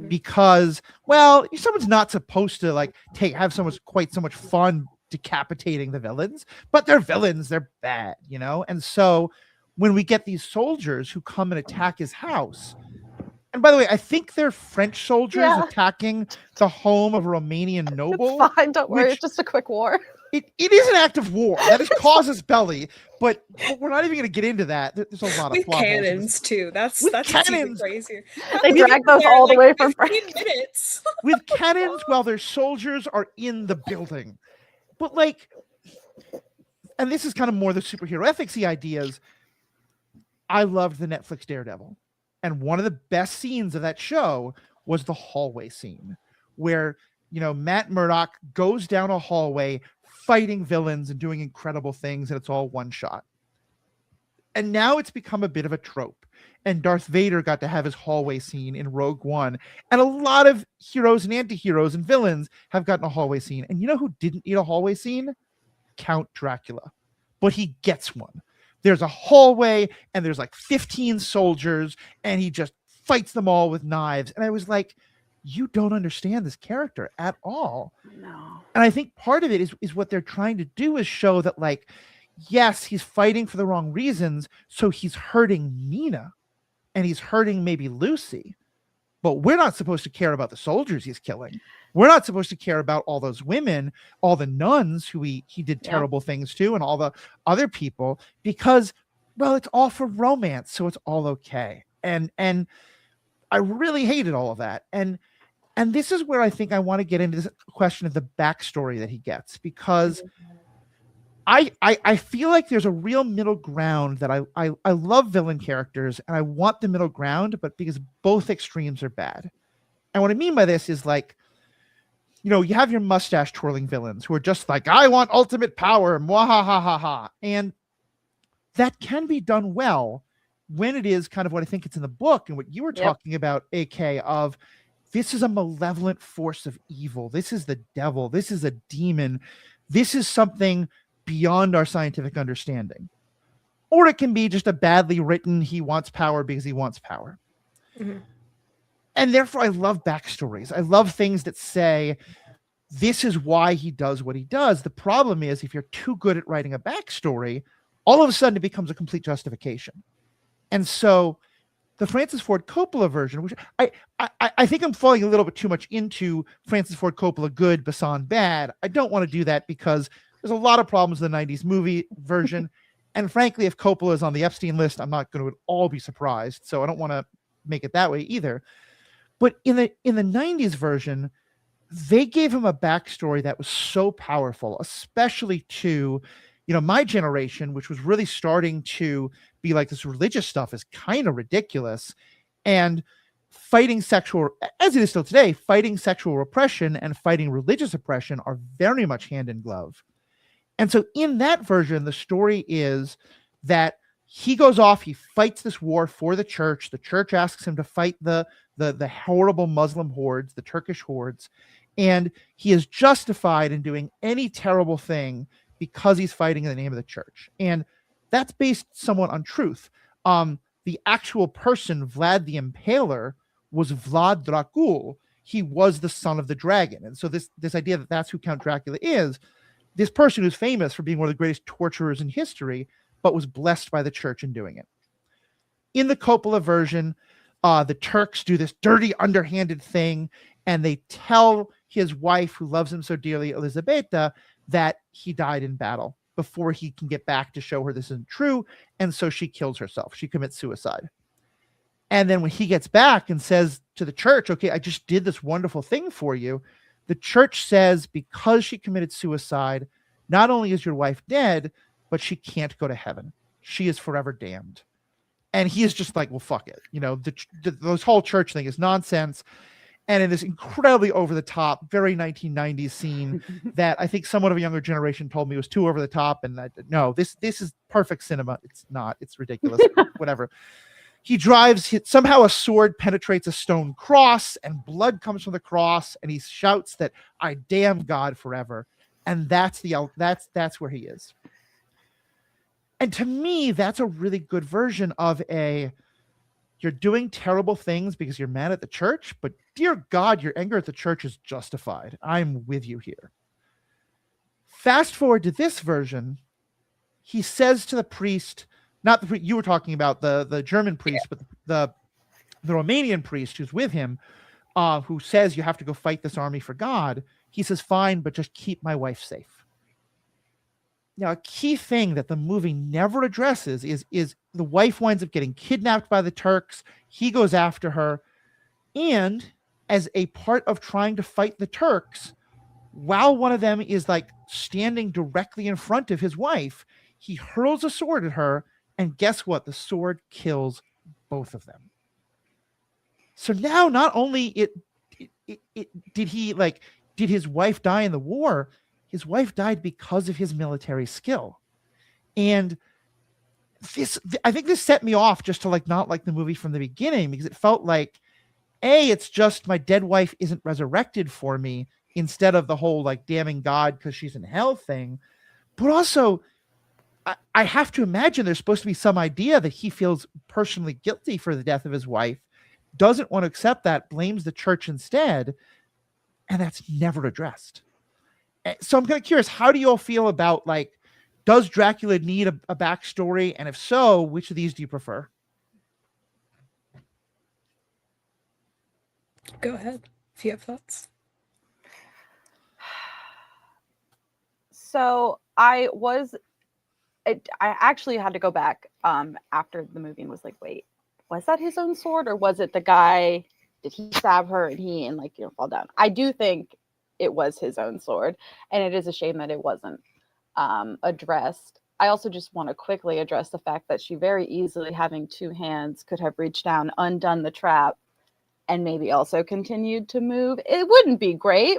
Because, well, someone's not supposed to like have quite so much fun decapitating the villains, but they're villains, they're bad, And so when we get these soldiers who come and attack his house, and by the way, I think they're French soldiers attacking the home of a Romanian noble. It's fine, don't worry, it's just a quick war. It is an act of war that is causes belly, but we're not even going to get into that. There's a lot with of cannons too. That's cannons. Crazier. They drag those all the way from France. Minutes. With cannons while their soldiers are in the building. But and this is kind of more the superhero ethicsy ideas. I loved the Netflix Daredevil, and one of the best scenes of that show was the hallway scene, where Matt Murdock goes down a hallway fighting villains and doing incredible things, and it's all one shot. And now it's become a bit of a trope. And Darth Vader got to have his hallway scene in Rogue One. And a lot of heroes and anti-heroes and villains have gotten a hallway scene. And you know who didn't need a hallway scene? Count Dracula. But he gets one. There's a hallway, and there's like 15 soldiers, and he just fights them all with knives. And I was like, you don't understand this character at all. No. And I think part of it is what they're trying to do is show that, like, yes, he's fighting for the wrong reasons, so he's hurting Nina and he's hurting maybe Lucy, but we're not supposed to care about the soldiers he's killing. We're not supposed to care about all those women, all the nuns who he did terrible things to, and all the other people, because, well, it's all for romance, so it's all okay. And I really hated all of that. And this is where I think I want to get into this question of the backstory that he gets, because I feel like there's a real middle ground that I love villain characters, and I want the middle ground, but because both extremes are bad. And what I mean by this is, like, you have your mustache twirling villains who are just like, I want ultimate power, mwahahaha. And that can be done well when it is kind of what I think it's in the book and what you were talking about, AK, of this is a malevolent force of evil. This is the devil. This is a demon. This is something beyond our scientific understanding. Or it can be just a badly written, he wants power because he wants power. And therefore, I love backstories. I love things that say, this is why he does what he does. The problem is, if you're too good at writing a backstory, all of a sudden it becomes a complete justification. And so the Francis Ford Coppola version, which I think I'm falling a little bit too much into Francis Ford Coppola good, Besson bad. I don't want to do that because there's a lot of problems with the 90s movie version. And frankly, if Coppola is on the Epstein list, I'm not going to at all be surprised. So I don't want to make it that way either. But in the 90s version, they gave him a backstory that was so powerful, especially to, my generation, which was really starting to be like, this religious stuff is kind of ridiculous. And fighting sexual, as it is still today, fighting sexual repression and fighting religious oppression are very much hand in glove. And so in that version, the story is that he goes off, he fights this war for the church. The church asks him to fight the horrible Muslim hordes, the Turkish hordes, and he is justified in doing any terrible thing because he's fighting in the name of the church. And that's based somewhat on truth. The actual person, Vlad the Impaler, was Vlad Dracul. He was the son of the dragon. And so this idea that that's who Count Dracula is, this person who's famous for being one of the greatest torturers in history, but was blessed by the church in doing it. In the Coppola version, the Turks do this dirty, underhanded thing, and they tell his wife, who loves him so dearly, Elisabetta, that he died in battle before he can get back to show her this isn't true. And so she kills herself. She commits suicide. And then when he gets back and says to the church, okay, I just did this wonderful thing for you, the church says, because she committed suicide, not only is your wife dead, but she can't go to heaven. She is forever damned. And he is just like, well, fuck it. You know, this whole church thing is nonsense. And in this incredibly over the top, very 1990s scene that I think somewhat of a younger generation told me was too over the top. And no, this is perfect cinema. It's not. It's ridiculous. Whatever. He drives, somehow a sword penetrates a stone cross and blood comes from the cross. And he shouts that I damn God forever. And that's where he is. And to me, that's a really good version of you're doing terrible things because you're mad at the church, but dear God, your anger at the church is justified. I'm with you here. Fast forward to this version, he says to the priest, not the priest you were talking about, the German priest, but the Romanian priest who's with him, who says you have to go fight this army for God. He says, fine, but just keep my wife safe. Now, a key thing that the movie never addresses is the wife winds up getting kidnapped by the Turks. He goes after her. And as a part of trying to fight the Turks, while one of them is like standing directly in front of his wife, he hurls a sword at her. And guess what? The sword kills both of them. So now not only did his wife die in the war, his wife died because of his military skill. And I think this set me off just to not like the movie from the beginning, because it felt like, it's just my dead wife isn't resurrected for me, instead of the whole damning God because she's in hell thing. But also, I have to imagine there's supposed to be some idea that he feels personally guilty for the death of his wife, doesn't want to accept that, blames the church instead, and that's never addressed. So I'm kind of curious, how do you all feel about, does Dracula need a backstory? And if so, which of these do you prefer? Go ahead if you have thoughts. So I actually had to go back after the movie and was like, wait, was that his own sword, or was it the guy? Did he stab her and fall down? I do think it was his own sword, and it is a shame that it wasn't addressed. I also just want to quickly address the fact that she very easily, having two hands, could have reached down, undone the trap, and maybe also continued to move. It wouldn't be great,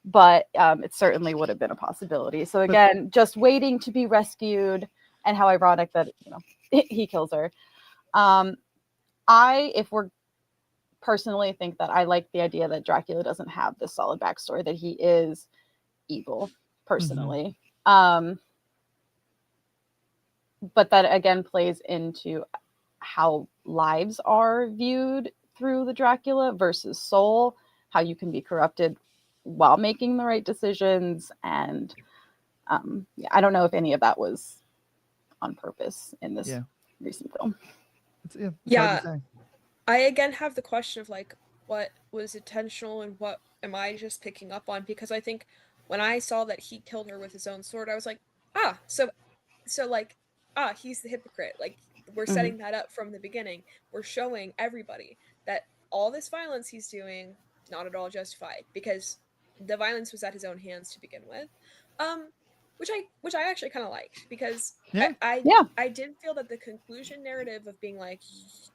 but it certainly would have been a possibility. So again, just waiting to be rescued, and how ironic that he kills her. If we're personally think that I like the idea that Dracula doesn't have this solid backstory, that he is evil personally. Mm-hmm. But that again plays into how lives are viewed through the Dracula versus soul, how you can be corrupted while making the right decisions. And I don't know if any of that was on purpose in this recent film. Yeah. I again have the question of what was intentional and what am I just picking up on? Because I think when I saw that he killed her with his own sword, I was like, he's the hypocrite. We're setting that up from the beginning. We're showing everybody that all this violence he's doing is not at all justified, because the violence was at his own hands to begin with. Which I actually kind of liked, because I did feel that the conclusion narrative of being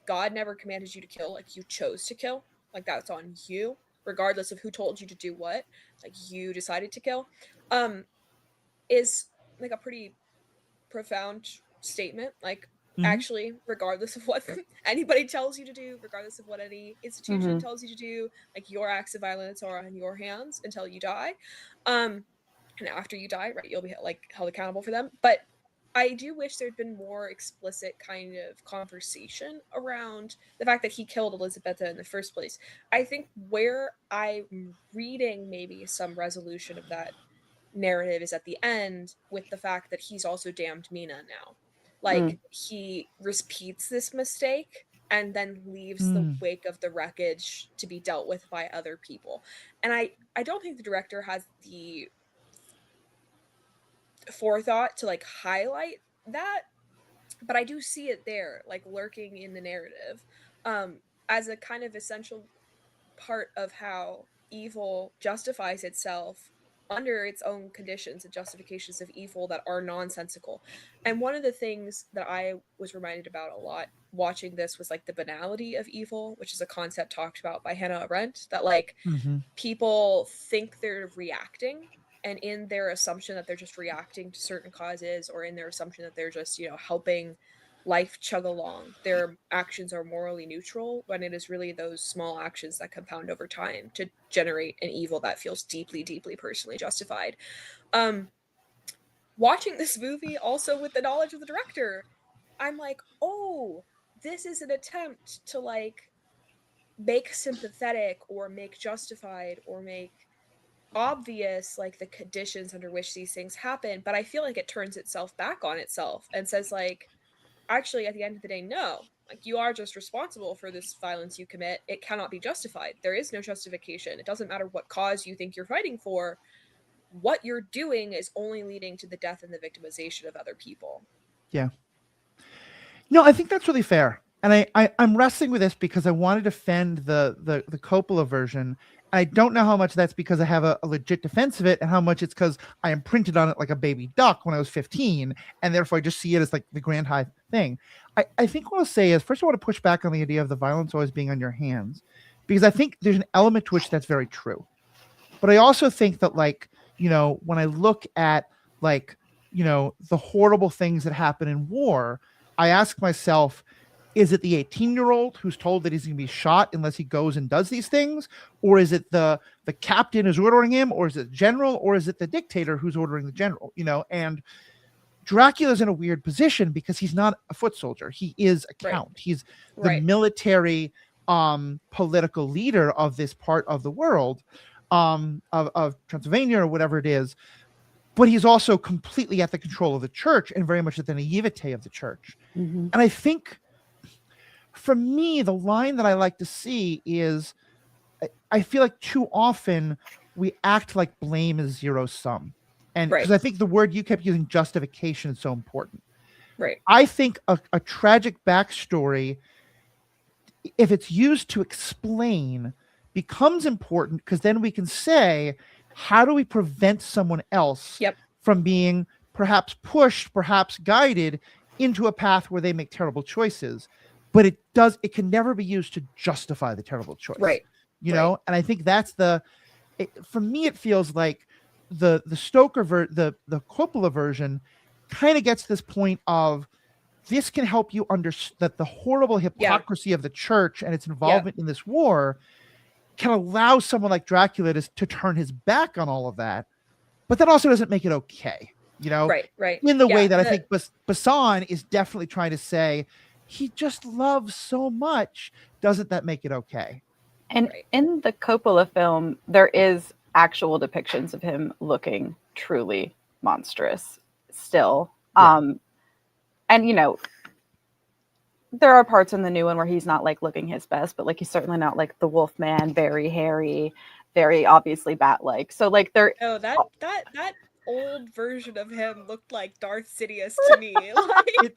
God never commanded you to kill, you chose to kill, that's on you, regardless of who told you to do what, you decided to kill, is a pretty profound statement. Actually, regardless of what anybody tells you to do, regardless of what any institution tells you to do, your acts of violence are on your hands until you die. and after you die, right, you'll be like held accountable for them. But I do wish there'd been more explicit kind of conversation around the fact that he killed Elisabetta in the first place. I think where I'm reading maybe some resolution of that narrative is at the end, with the fact that he's also damned Mina now. Like, he repeats this mistake and then leaves the wake of the wreckage to be dealt with by other people. And I don't think the director has the forethought to like highlight that, but I do see it there, like lurking in the narrative, as a kind of essential part of how evil justifies itself under its own conditions and justifications of evil that are nonsensical. And one of the things that I was reminded about a lot watching this was like the banality of evil, which is a concept talked about by Hannah Arendt, that like people think they're reacting, and in their assumption that they're just reacting to certain causes, or in their assumption that they're just, you know, helping life chug along, their actions are morally neutral, when it is really those small actions that compound over time to generate an evil that feels deeply, deeply personally justified. Watching this movie also with the knowledge of the director, I'm like, oh, this is an attempt to like make sympathetic or make justified or make obvious like the conditions under which these things happen, but I feel like it turns itself back on itself and says like, actually, at the end of the day, no, like you are just responsible for this violence you commit. It cannot be justified. There is no justification. It doesn't matter what cause you think you're fighting for. What you're doing is only leading to the death and the victimization of other people. Yeah. No, I think that's really fair. And I'm wrestling with this because I want to defend the Coppola version. I don't know how much that's because I have a legit defense of it, and how much it's because I imprinted on it like a baby duck when I was 15, and therefore I just see it as like the grand high thing. I think what I'll say is, first I want to push back on the idea of the violence always being on your hands, because I think there's an element to which that's very true. But I also think that, like, you know, when I look at like, you know, the horrible things that happen in war, I ask myself, is it the 18-year-old who's told that he's going to be shot unless he goes and does these things? Or is it the captain who's ordering him? Or is it the general? Or is it the dictator who's ordering the general? You know, and Dracula's in a weird position because he's not a foot soldier. He is a count. Right. He's the military political leader of this part of the world, of Transylvania or whatever it is. But he's also completely at the control of the church and very much at the naivete of the church. And I think, for me, the line that I like to see is, I feel like too often we act like blame is zero sum. And because I think the word you kept using, justification, is so important. Right. I think a tragic backstory, if it's used to explain, becomes important, because then we can say, how do we prevent someone else from being perhaps pushed, perhaps guided into a path where they make terrible choices? But it can never be used to justify the terrible choice. You know? And I think that's for me, it feels like the Stoker the Coppola version kind of gets this point of, this can help you understand that the horrible hypocrisy of the church and its involvement in this war can allow someone like Dracula to turn his back on all of that. But that also doesn't make it okay. You know? In the way that I think Besson is definitely trying to say, he just loves so much. Doesn't that make it okay? And in the Coppola film, there is actual depictions of him looking truly monstrous still. And, you know, there are parts in the new one where he's not like looking his best, but like he's certainly not like the Wolfman, very hairy, very obviously bat-like. So like there. Oh, that old version of him looked like Darth Sidious to me. Like.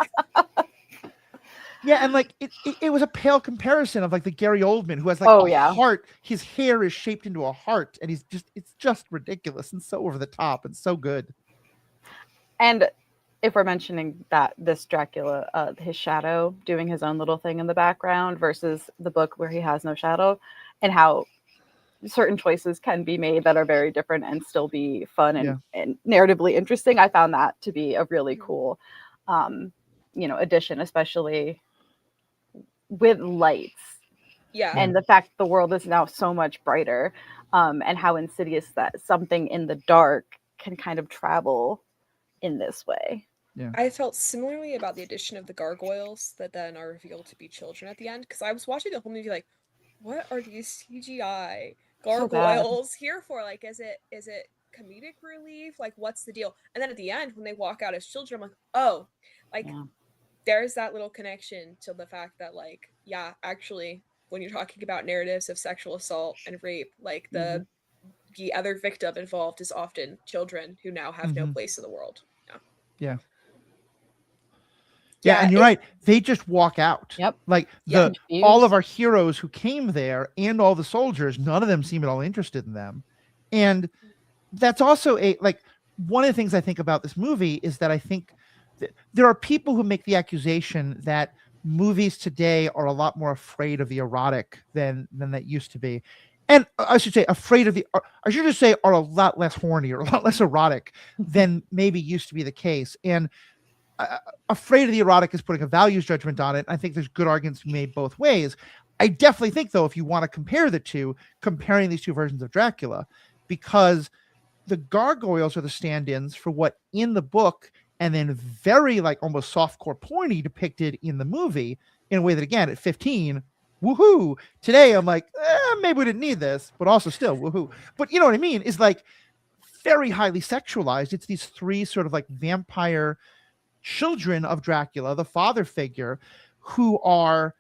Yeah, and like it was a pale comparison of like the Gary Oldman, who has like a heart. His hair is shaped into a heart, and it's just ridiculous and so over the top and so good. And if we're mentioning that this Dracula, his shadow doing his own little thing in the background versus the book where he has no shadow, and how certain choices can be made that are very different and still be fun and narratively interesting, I found that to be a really cool, addition, especially with lights. And the fact the world is now so much brighter, and how insidious that something in the dark can kind of travel in this way. I felt similarly about the addition of the gargoyles that then are revealed to be children at the end, because I was watching the whole movie like, what are these CGI So bad. gargoyles here for? Like, is it comedic relief? Like, what's the deal? And then at the end, when they walk out as children, I'm like, oh, like Yeah. there's that little connection to the fact that, like, yeah, actually, when you're talking about narratives of sexual assault and rape, like the other victim involved is often children who now have no place in the world. Yeah. Yeah, and you're right. They just walk out. Yep. Like Yeah. all of our heroes who came there and all the soldiers, none of them seem at all interested in them. And that's also one of the things I think about this movie is that I think there are people who make the accusation that movies today are a lot more afraid of the erotic than that used to be. And I should say I should just say are a lot less horny or a lot less erotic than maybe used to be the case. And afraid of the erotic is putting a values judgment on it. I think there's good arguments made both ways. I definitely think, though, if you want to compare the two, comparing these two versions of Dracula, because the gargoyles are the stand-ins for what in the book and then very like almost softcore porny depicted in the movie in a way that, again, at 15, woohoo. Today, I'm like, maybe we didn't need this, but also still woohoo. But you know what I mean? Is like very highly sexualized. It's these three sort of like vampire children of Dracula, the father figure, who are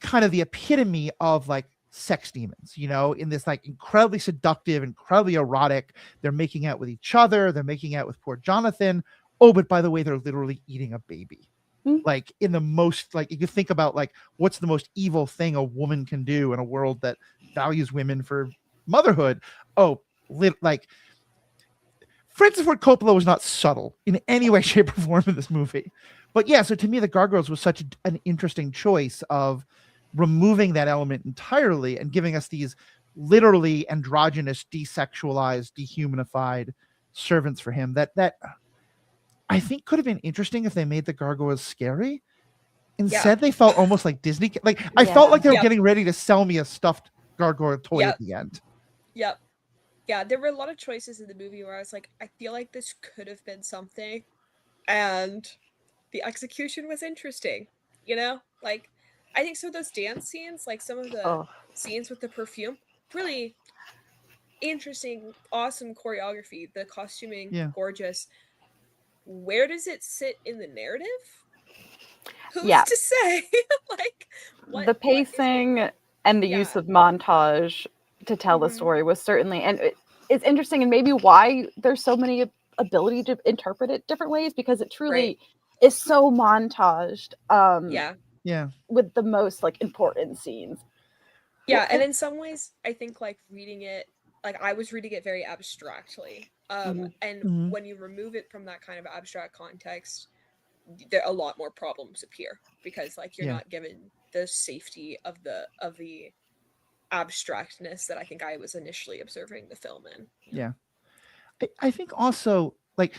kind of the epitome of like sex demons, you know, in this like incredibly seductive, incredibly erotic. They're making out with each other. They're making out with poor Jonathan. Oh, but by the way, they're literally eating a baby. Like in the most, like, if you think about like what's the most evil thing a woman can do in a world that values women for motherhood. Oh, like Francis Ford Coppola was not subtle in any way, shape, or form in this movie. But yeah, so to me, the Gargoyles was such an interesting choice of removing that element entirely and giving us these literally androgynous, desexualized, dehumanified servants for him that I think could have been interesting if they made the gargoyles scary. Instead, they felt almost like Disney. Like I felt like they were getting ready to sell me a stuffed gargoyle toy at the end. Yep. Yeah, there were a lot of choices in the movie where I was like, I feel like this could have been something. And the execution was interesting, you know? Like, I think some of those dance scenes, like some of the scenes with the perfume, really interesting, awesome choreography. The costuming, gorgeous. Where does it sit in the narrative? Who's to say? Like, what, the pacing and the use of montage to tell the story was certainly, and it's interesting, and maybe why there's so many ability to interpret it different ways, because it truly is so montaged. With the most like important scenes. Yeah, and in some ways, I think like reading it, like I was reading it very abstractly. And when you remove it from that kind of abstract context, there a lot more problems appear, because like you're not given the safety of the abstractness that I think I was initially observing the film in. Yeah. I think also like,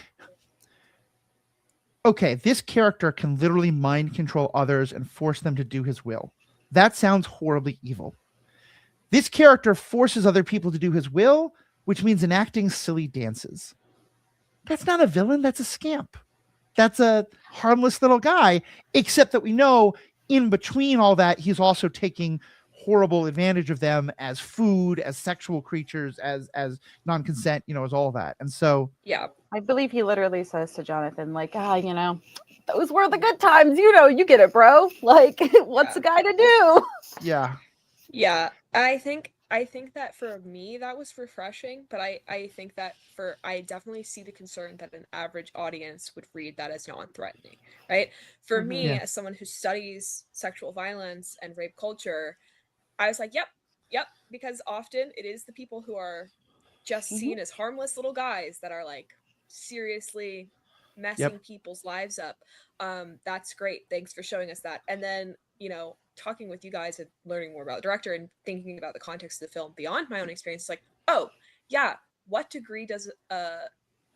okay, this character can literally mind control others and force them to do his will. That sounds horribly evil. This character forces other people to do his will, which means enacting silly dances. That's not a villain. That's a scamp. That's a harmless little guy, except that we know in between all that, he's also taking horrible advantage of them as food, as sexual creatures, as non-consent, you know, as all that. And so I believe he literally says to Jonathan, like, you know, those were the good times, you know, you get it, bro. Like, what's a guy to do? Yeah. I think that for me that was refreshing, but I think that I definitely see the concern that an average audience would read that as non-threatening, right? For me, as someone who studies sexual violence and rape culture, I was like, yep, because often it is the people who are just seen as harmless little guys that are like seriously messing people's lives up. That's great. Thanks for showing us that. And then, you know, talking with you guys and learning more about the director and thinking about the context of the film beyond my own experience, like, oh yeah, what degree does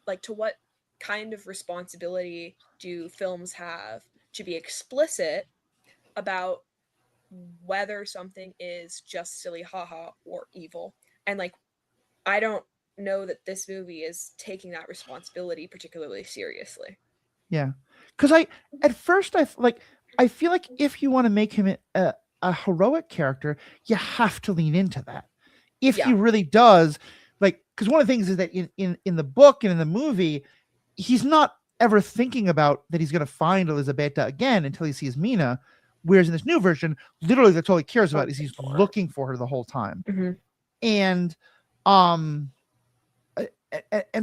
like to what kind of responsibility do films have to be explicit about whether something is just silly haha or evil? And like, I don't know that this movie is taking that responsibility particularly seriously. Yeah, because at first I feel like if you want to make him a heroic character, you have to lean into that. If he Yeah. really does, like, because one of the things is that in the book and in the movie, he's not ever thinking about that he's going to find Elisabetta again until he sees Mina. Whereas in this new version, literally that's all he cares about is he's looking for her the whole time. Mm-hmm. And and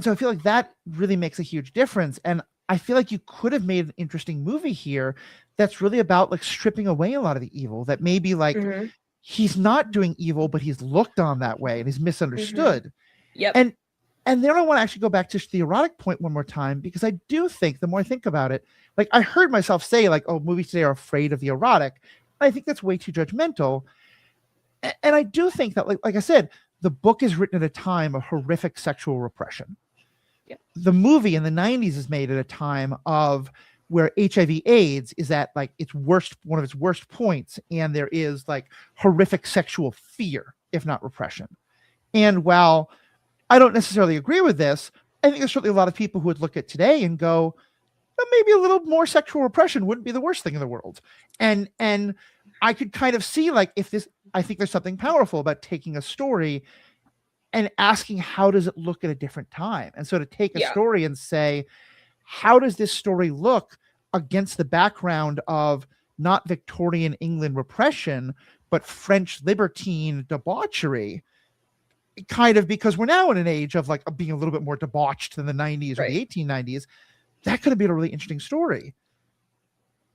so I feel like that really makes a huge difference. And I feel like you could have made an interesting movie here that's really about like stripping away a lot of the evil, that maybe like Mm-hmm. he's not doing evil, but he's looked on that way and he's misunderstood. Yep. And then I want to actually go back to the erotic point one more time, because I do think the more I think about it, like I heard myself say like, oh, movies today are afraid of the erotic. I think that's way too judgmental. And I do think that, like I said, the book is written at a time of horrific sexual repression. Yep. The movie in the 90s is made at a time of where HIV/AIDS is at like its worst, one of its worst points. And there is like horrific sexual fear, if not repression. And while I don't necessarily agree with this, I think there's certainly a lot of people who would look at today and go, well, maybe a little more sexual repression wouldn't be the worst thing in the world. And I could kind of see like if this, I think there's something powerful about taking a story and asking how does it look at a different time? And so to take a story and say, how does this story look against the background of not Victorian England repression, but French libertine debauchery? Kind of, because we're now in an age of like being a little bit more debauched than the 90s or the 1890s. That could have been a really interesting story,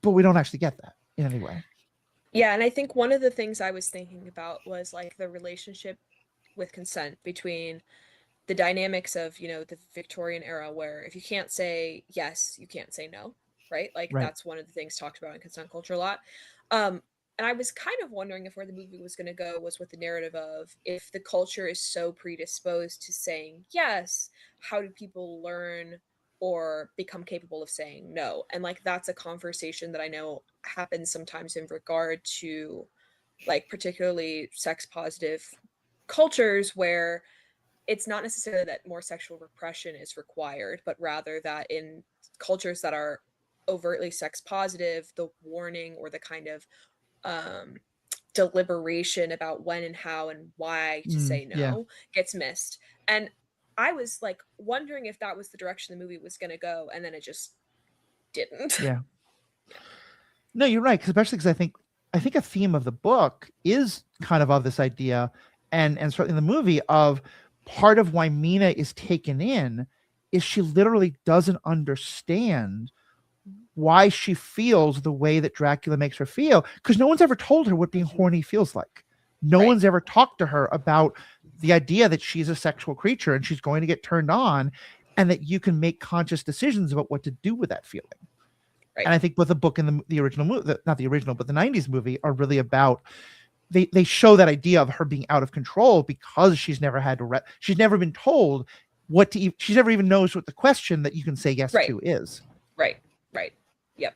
but we don't actually get that in any way. Yeah, and I think one of the things I was thinking about was like the relationship with consent between the dynamics of, you know, the Victorian era, where if you can't say yes, you can't say no, right? Like that's one of the things talked about in consent culture a lot. And I was kind of wondering if where the movie was going to go was with the narrative of, if the culture is so predisposed to saying yes, how do people learn or become capable of saying no? And like that's a conversation that I know happens sometimes in regard to like particularly sex positive cultures, where it's not necessarily that more sexual repression is required, but rather that in cultures that are overtly sex positive, the warning or the kind of deliberation about when and how and why to say no gets missed. And I was like wondering if that was the direction the movie was going to go, and then it just didn't. Yeah. No, you're right. Especially because I think a theme of the book is kind of this idea, and certainly in the movie, of part of why Mina is taken in is she literally doesn't understand why she feels the way that Dracula makes her feel, because no one's ever told her what being horny feels like. No one's ever talked to her about the idea that she's a sexual creature and she's going to get turned on, and that you can make conscious decisions about what to do with that feeling. Right. And I think both the book and the original movie, not the original, but the 90s movie, are really about, they show that idea of her being out of control because she's never had to, she's never been told what to, she never even knows what the question that you can say yes to is. Right. Yep.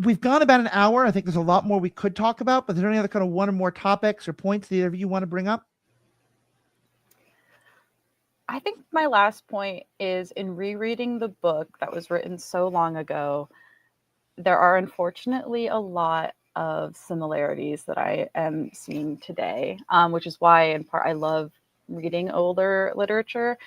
We've gone about an hour. I think there's a lot more we could talk about, but is there any other kind of one or more topics or points that either of you want to bring up? I think my last point is, in rereading the book that was written so long ago, there are unfortunately a lot of similarities that I am seeing today, which is why in part I love reading older literature.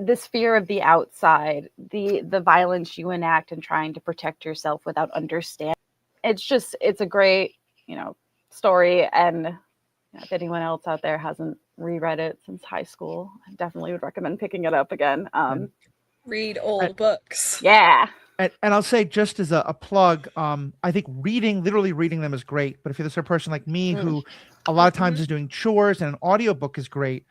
This fear of the outside, the violence you enact in trying to protect yourself without understanding. It's a great, story. And if anyone else out there hasn't reread it since high school, I definitely would recommend picking it up again. Read old books. Yeah. And I'll say, just as a plug, I think literally reading them is great. But if you're the sort of person like me who a lot of times is doing chores, and an audiobook is great,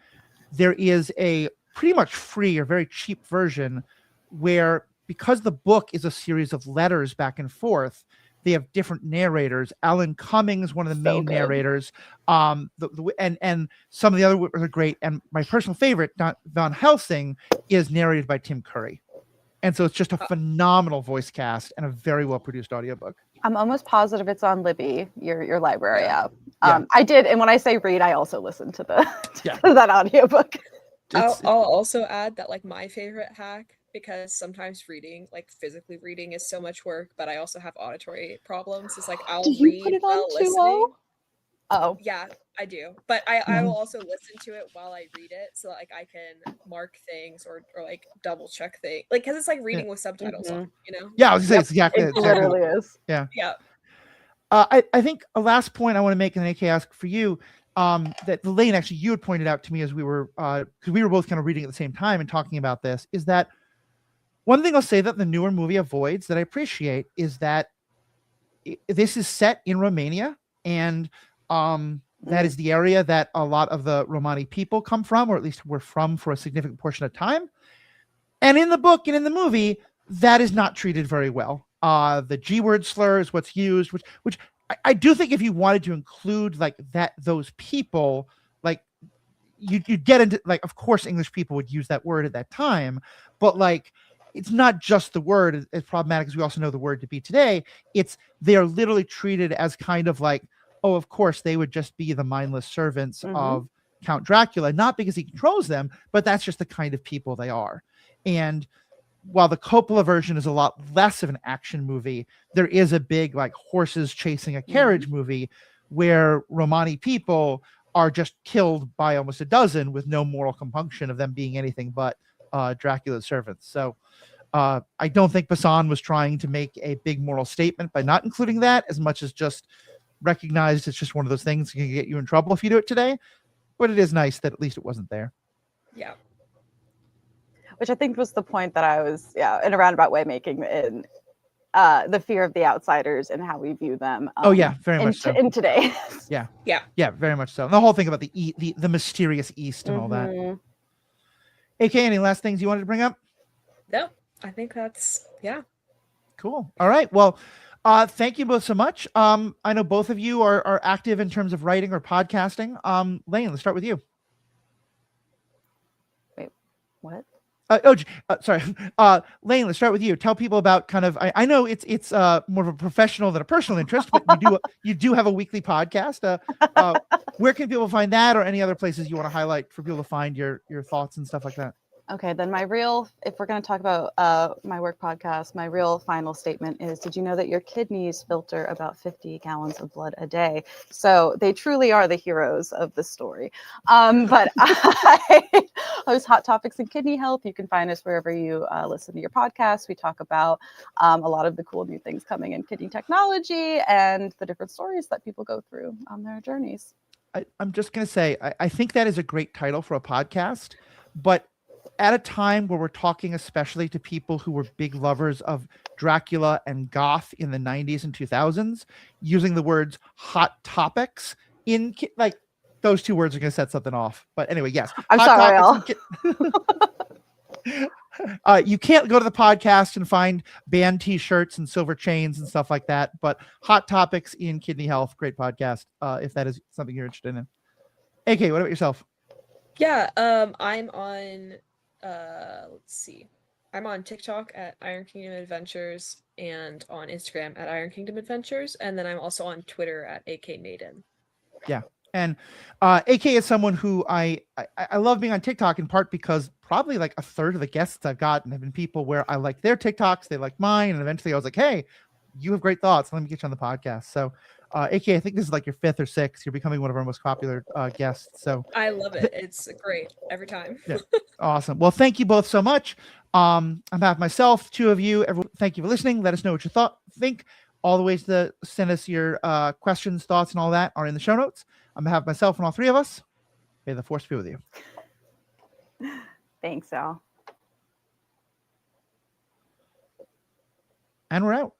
there is a pretty much free or very cheap version where, because the book is a series of letters back and forth, they have different narrators. Alan Cummings, one of the main narrators, and some of the other are great. And my personal favorite, Van Helsing, is narrated by Tim Curry. And so it's just a phenomenal voice cast and a very well-produced audiobook. I'm almost positive it's on Libby, your library app. Yeah. I did, and when I say read, I also listened to the Yeah. to that audiobook. I'll also add that like my favorite hack, because sometimes reading, like physically reading, is so much work, but I also have auditory problems. It's like I'll Do you put read it on while 2.0? listening. Oh, Yeah, I do. But I will also listen to it while I read it, so like I can mark things or like double check things. Like, because it's like reading with subtitles on, you know? Yeah, I was gonna say it's it exactly literally is. Yeah. Yeah. I think a last point I want to make, and AK ask for you, that Lane, actually you had pointed out to me as we were, because we were both kind of reading at the same time and talking about this, is that one thing I'll say that the newer movie avoids that I appreciate is that this is set in Romania, and that is the area that a lot of the Romani people come from, or at least were from for a significant portion of time. And in the book and in the movie, that is not treated very well. The G word slur is what's used, which I do think if you wanted to include like that, those people, like you'd get into, like, of course English people would use that word at that time, but like it's not just the word as problematic as we also know the word to be today. It's, they are literally treated as kind of like, oh, of course they would just be the mindless servants of Count Dracula, not because he controls them, but that's just the kind of people they are. And while the Coppola version is a lot less of an action movie, there is a big like horses chasing a carriage movie where Romani people are just killed by almost a dozen with no moral compunction of them being anything but Dracula's servants. So I don't think Bassan was trying to make a big moral statement by not including that, as much as just recognized it's just one of those things that can get you in trouble if you do it today. But it is nice that at least it wasn't there. Yeah. Which I think was the point that I was, in a roundabout way making in the fear of the outsiders and how we view them. Very much so. In today. Yeah, very much so. And the whole thing about the mysterious East and all that. AK, any last things you wanted to bring up? No, I think that's, Cool. All right. Well, thank you both so much. I know both of you are active in terms of writing or podcasting. Lane, let's start with you. Wait, what? Sorry. Lane, let's start with you. Tell people about kind of, I know it's more of a professional than a personal interest, but you do have a weekly podcast. Where can people find that, or any other places you want to highlight for people to find your thoughts and stuff like that? Okay, then if we're going to talk about my work podcast, my real final statement is, did you know that your kidneys filter about 50 gallons of blood a day? So they truly are the heroes of the story. But I host Hot Topics in Kidney Health. You can find us wherever you listen to your podcasts. We talk about a lot of the cool new things coming in kidney technology and the different stories that people go through on their journeys. I'm just going to say, I think that is a great title for a podcast, but at a time where we're talking especially to people who were big lovers of Dracula and goth in the 90s and 2000s, using the words hot topics in like those two words are going to set something off. But anyway, yes. I'm sorry, Al. You can't go to the podcast and find band t-shirts and silver chains and stuff like that, but Hot Topics in Kidney Health, great podcast, if that is something you're interested in. AK, what about yourself? Yeah, I'm on let's see. I'm on TikTok at Iron Kingdom Adventures and on Instagram at Iron Kingdom Adventures, and then I'm also on Twitter at AK Maiden. Yeah. And AK is someone who I love being on TikTok, in part because probably like a third of the guests I've gotten have been people where I like their TikToks, they like mine, and eventually I was like, hey, you have great thoughts, let me get you on the podcast. So AK, I think this is like your 5th or 6th. You're becoming one of our most popular guests. So I love it. It's great every time. Yeah. Awesome. Well, thank you both so much. On behalf of myself, two of you, everyone, thank you for listening. Let us know what you think. All the ways to send us your questions, thoughts, and all that are in the show notes. On behalf of myself and all three of us, may the force be with you. Thanks, Al. And we're out.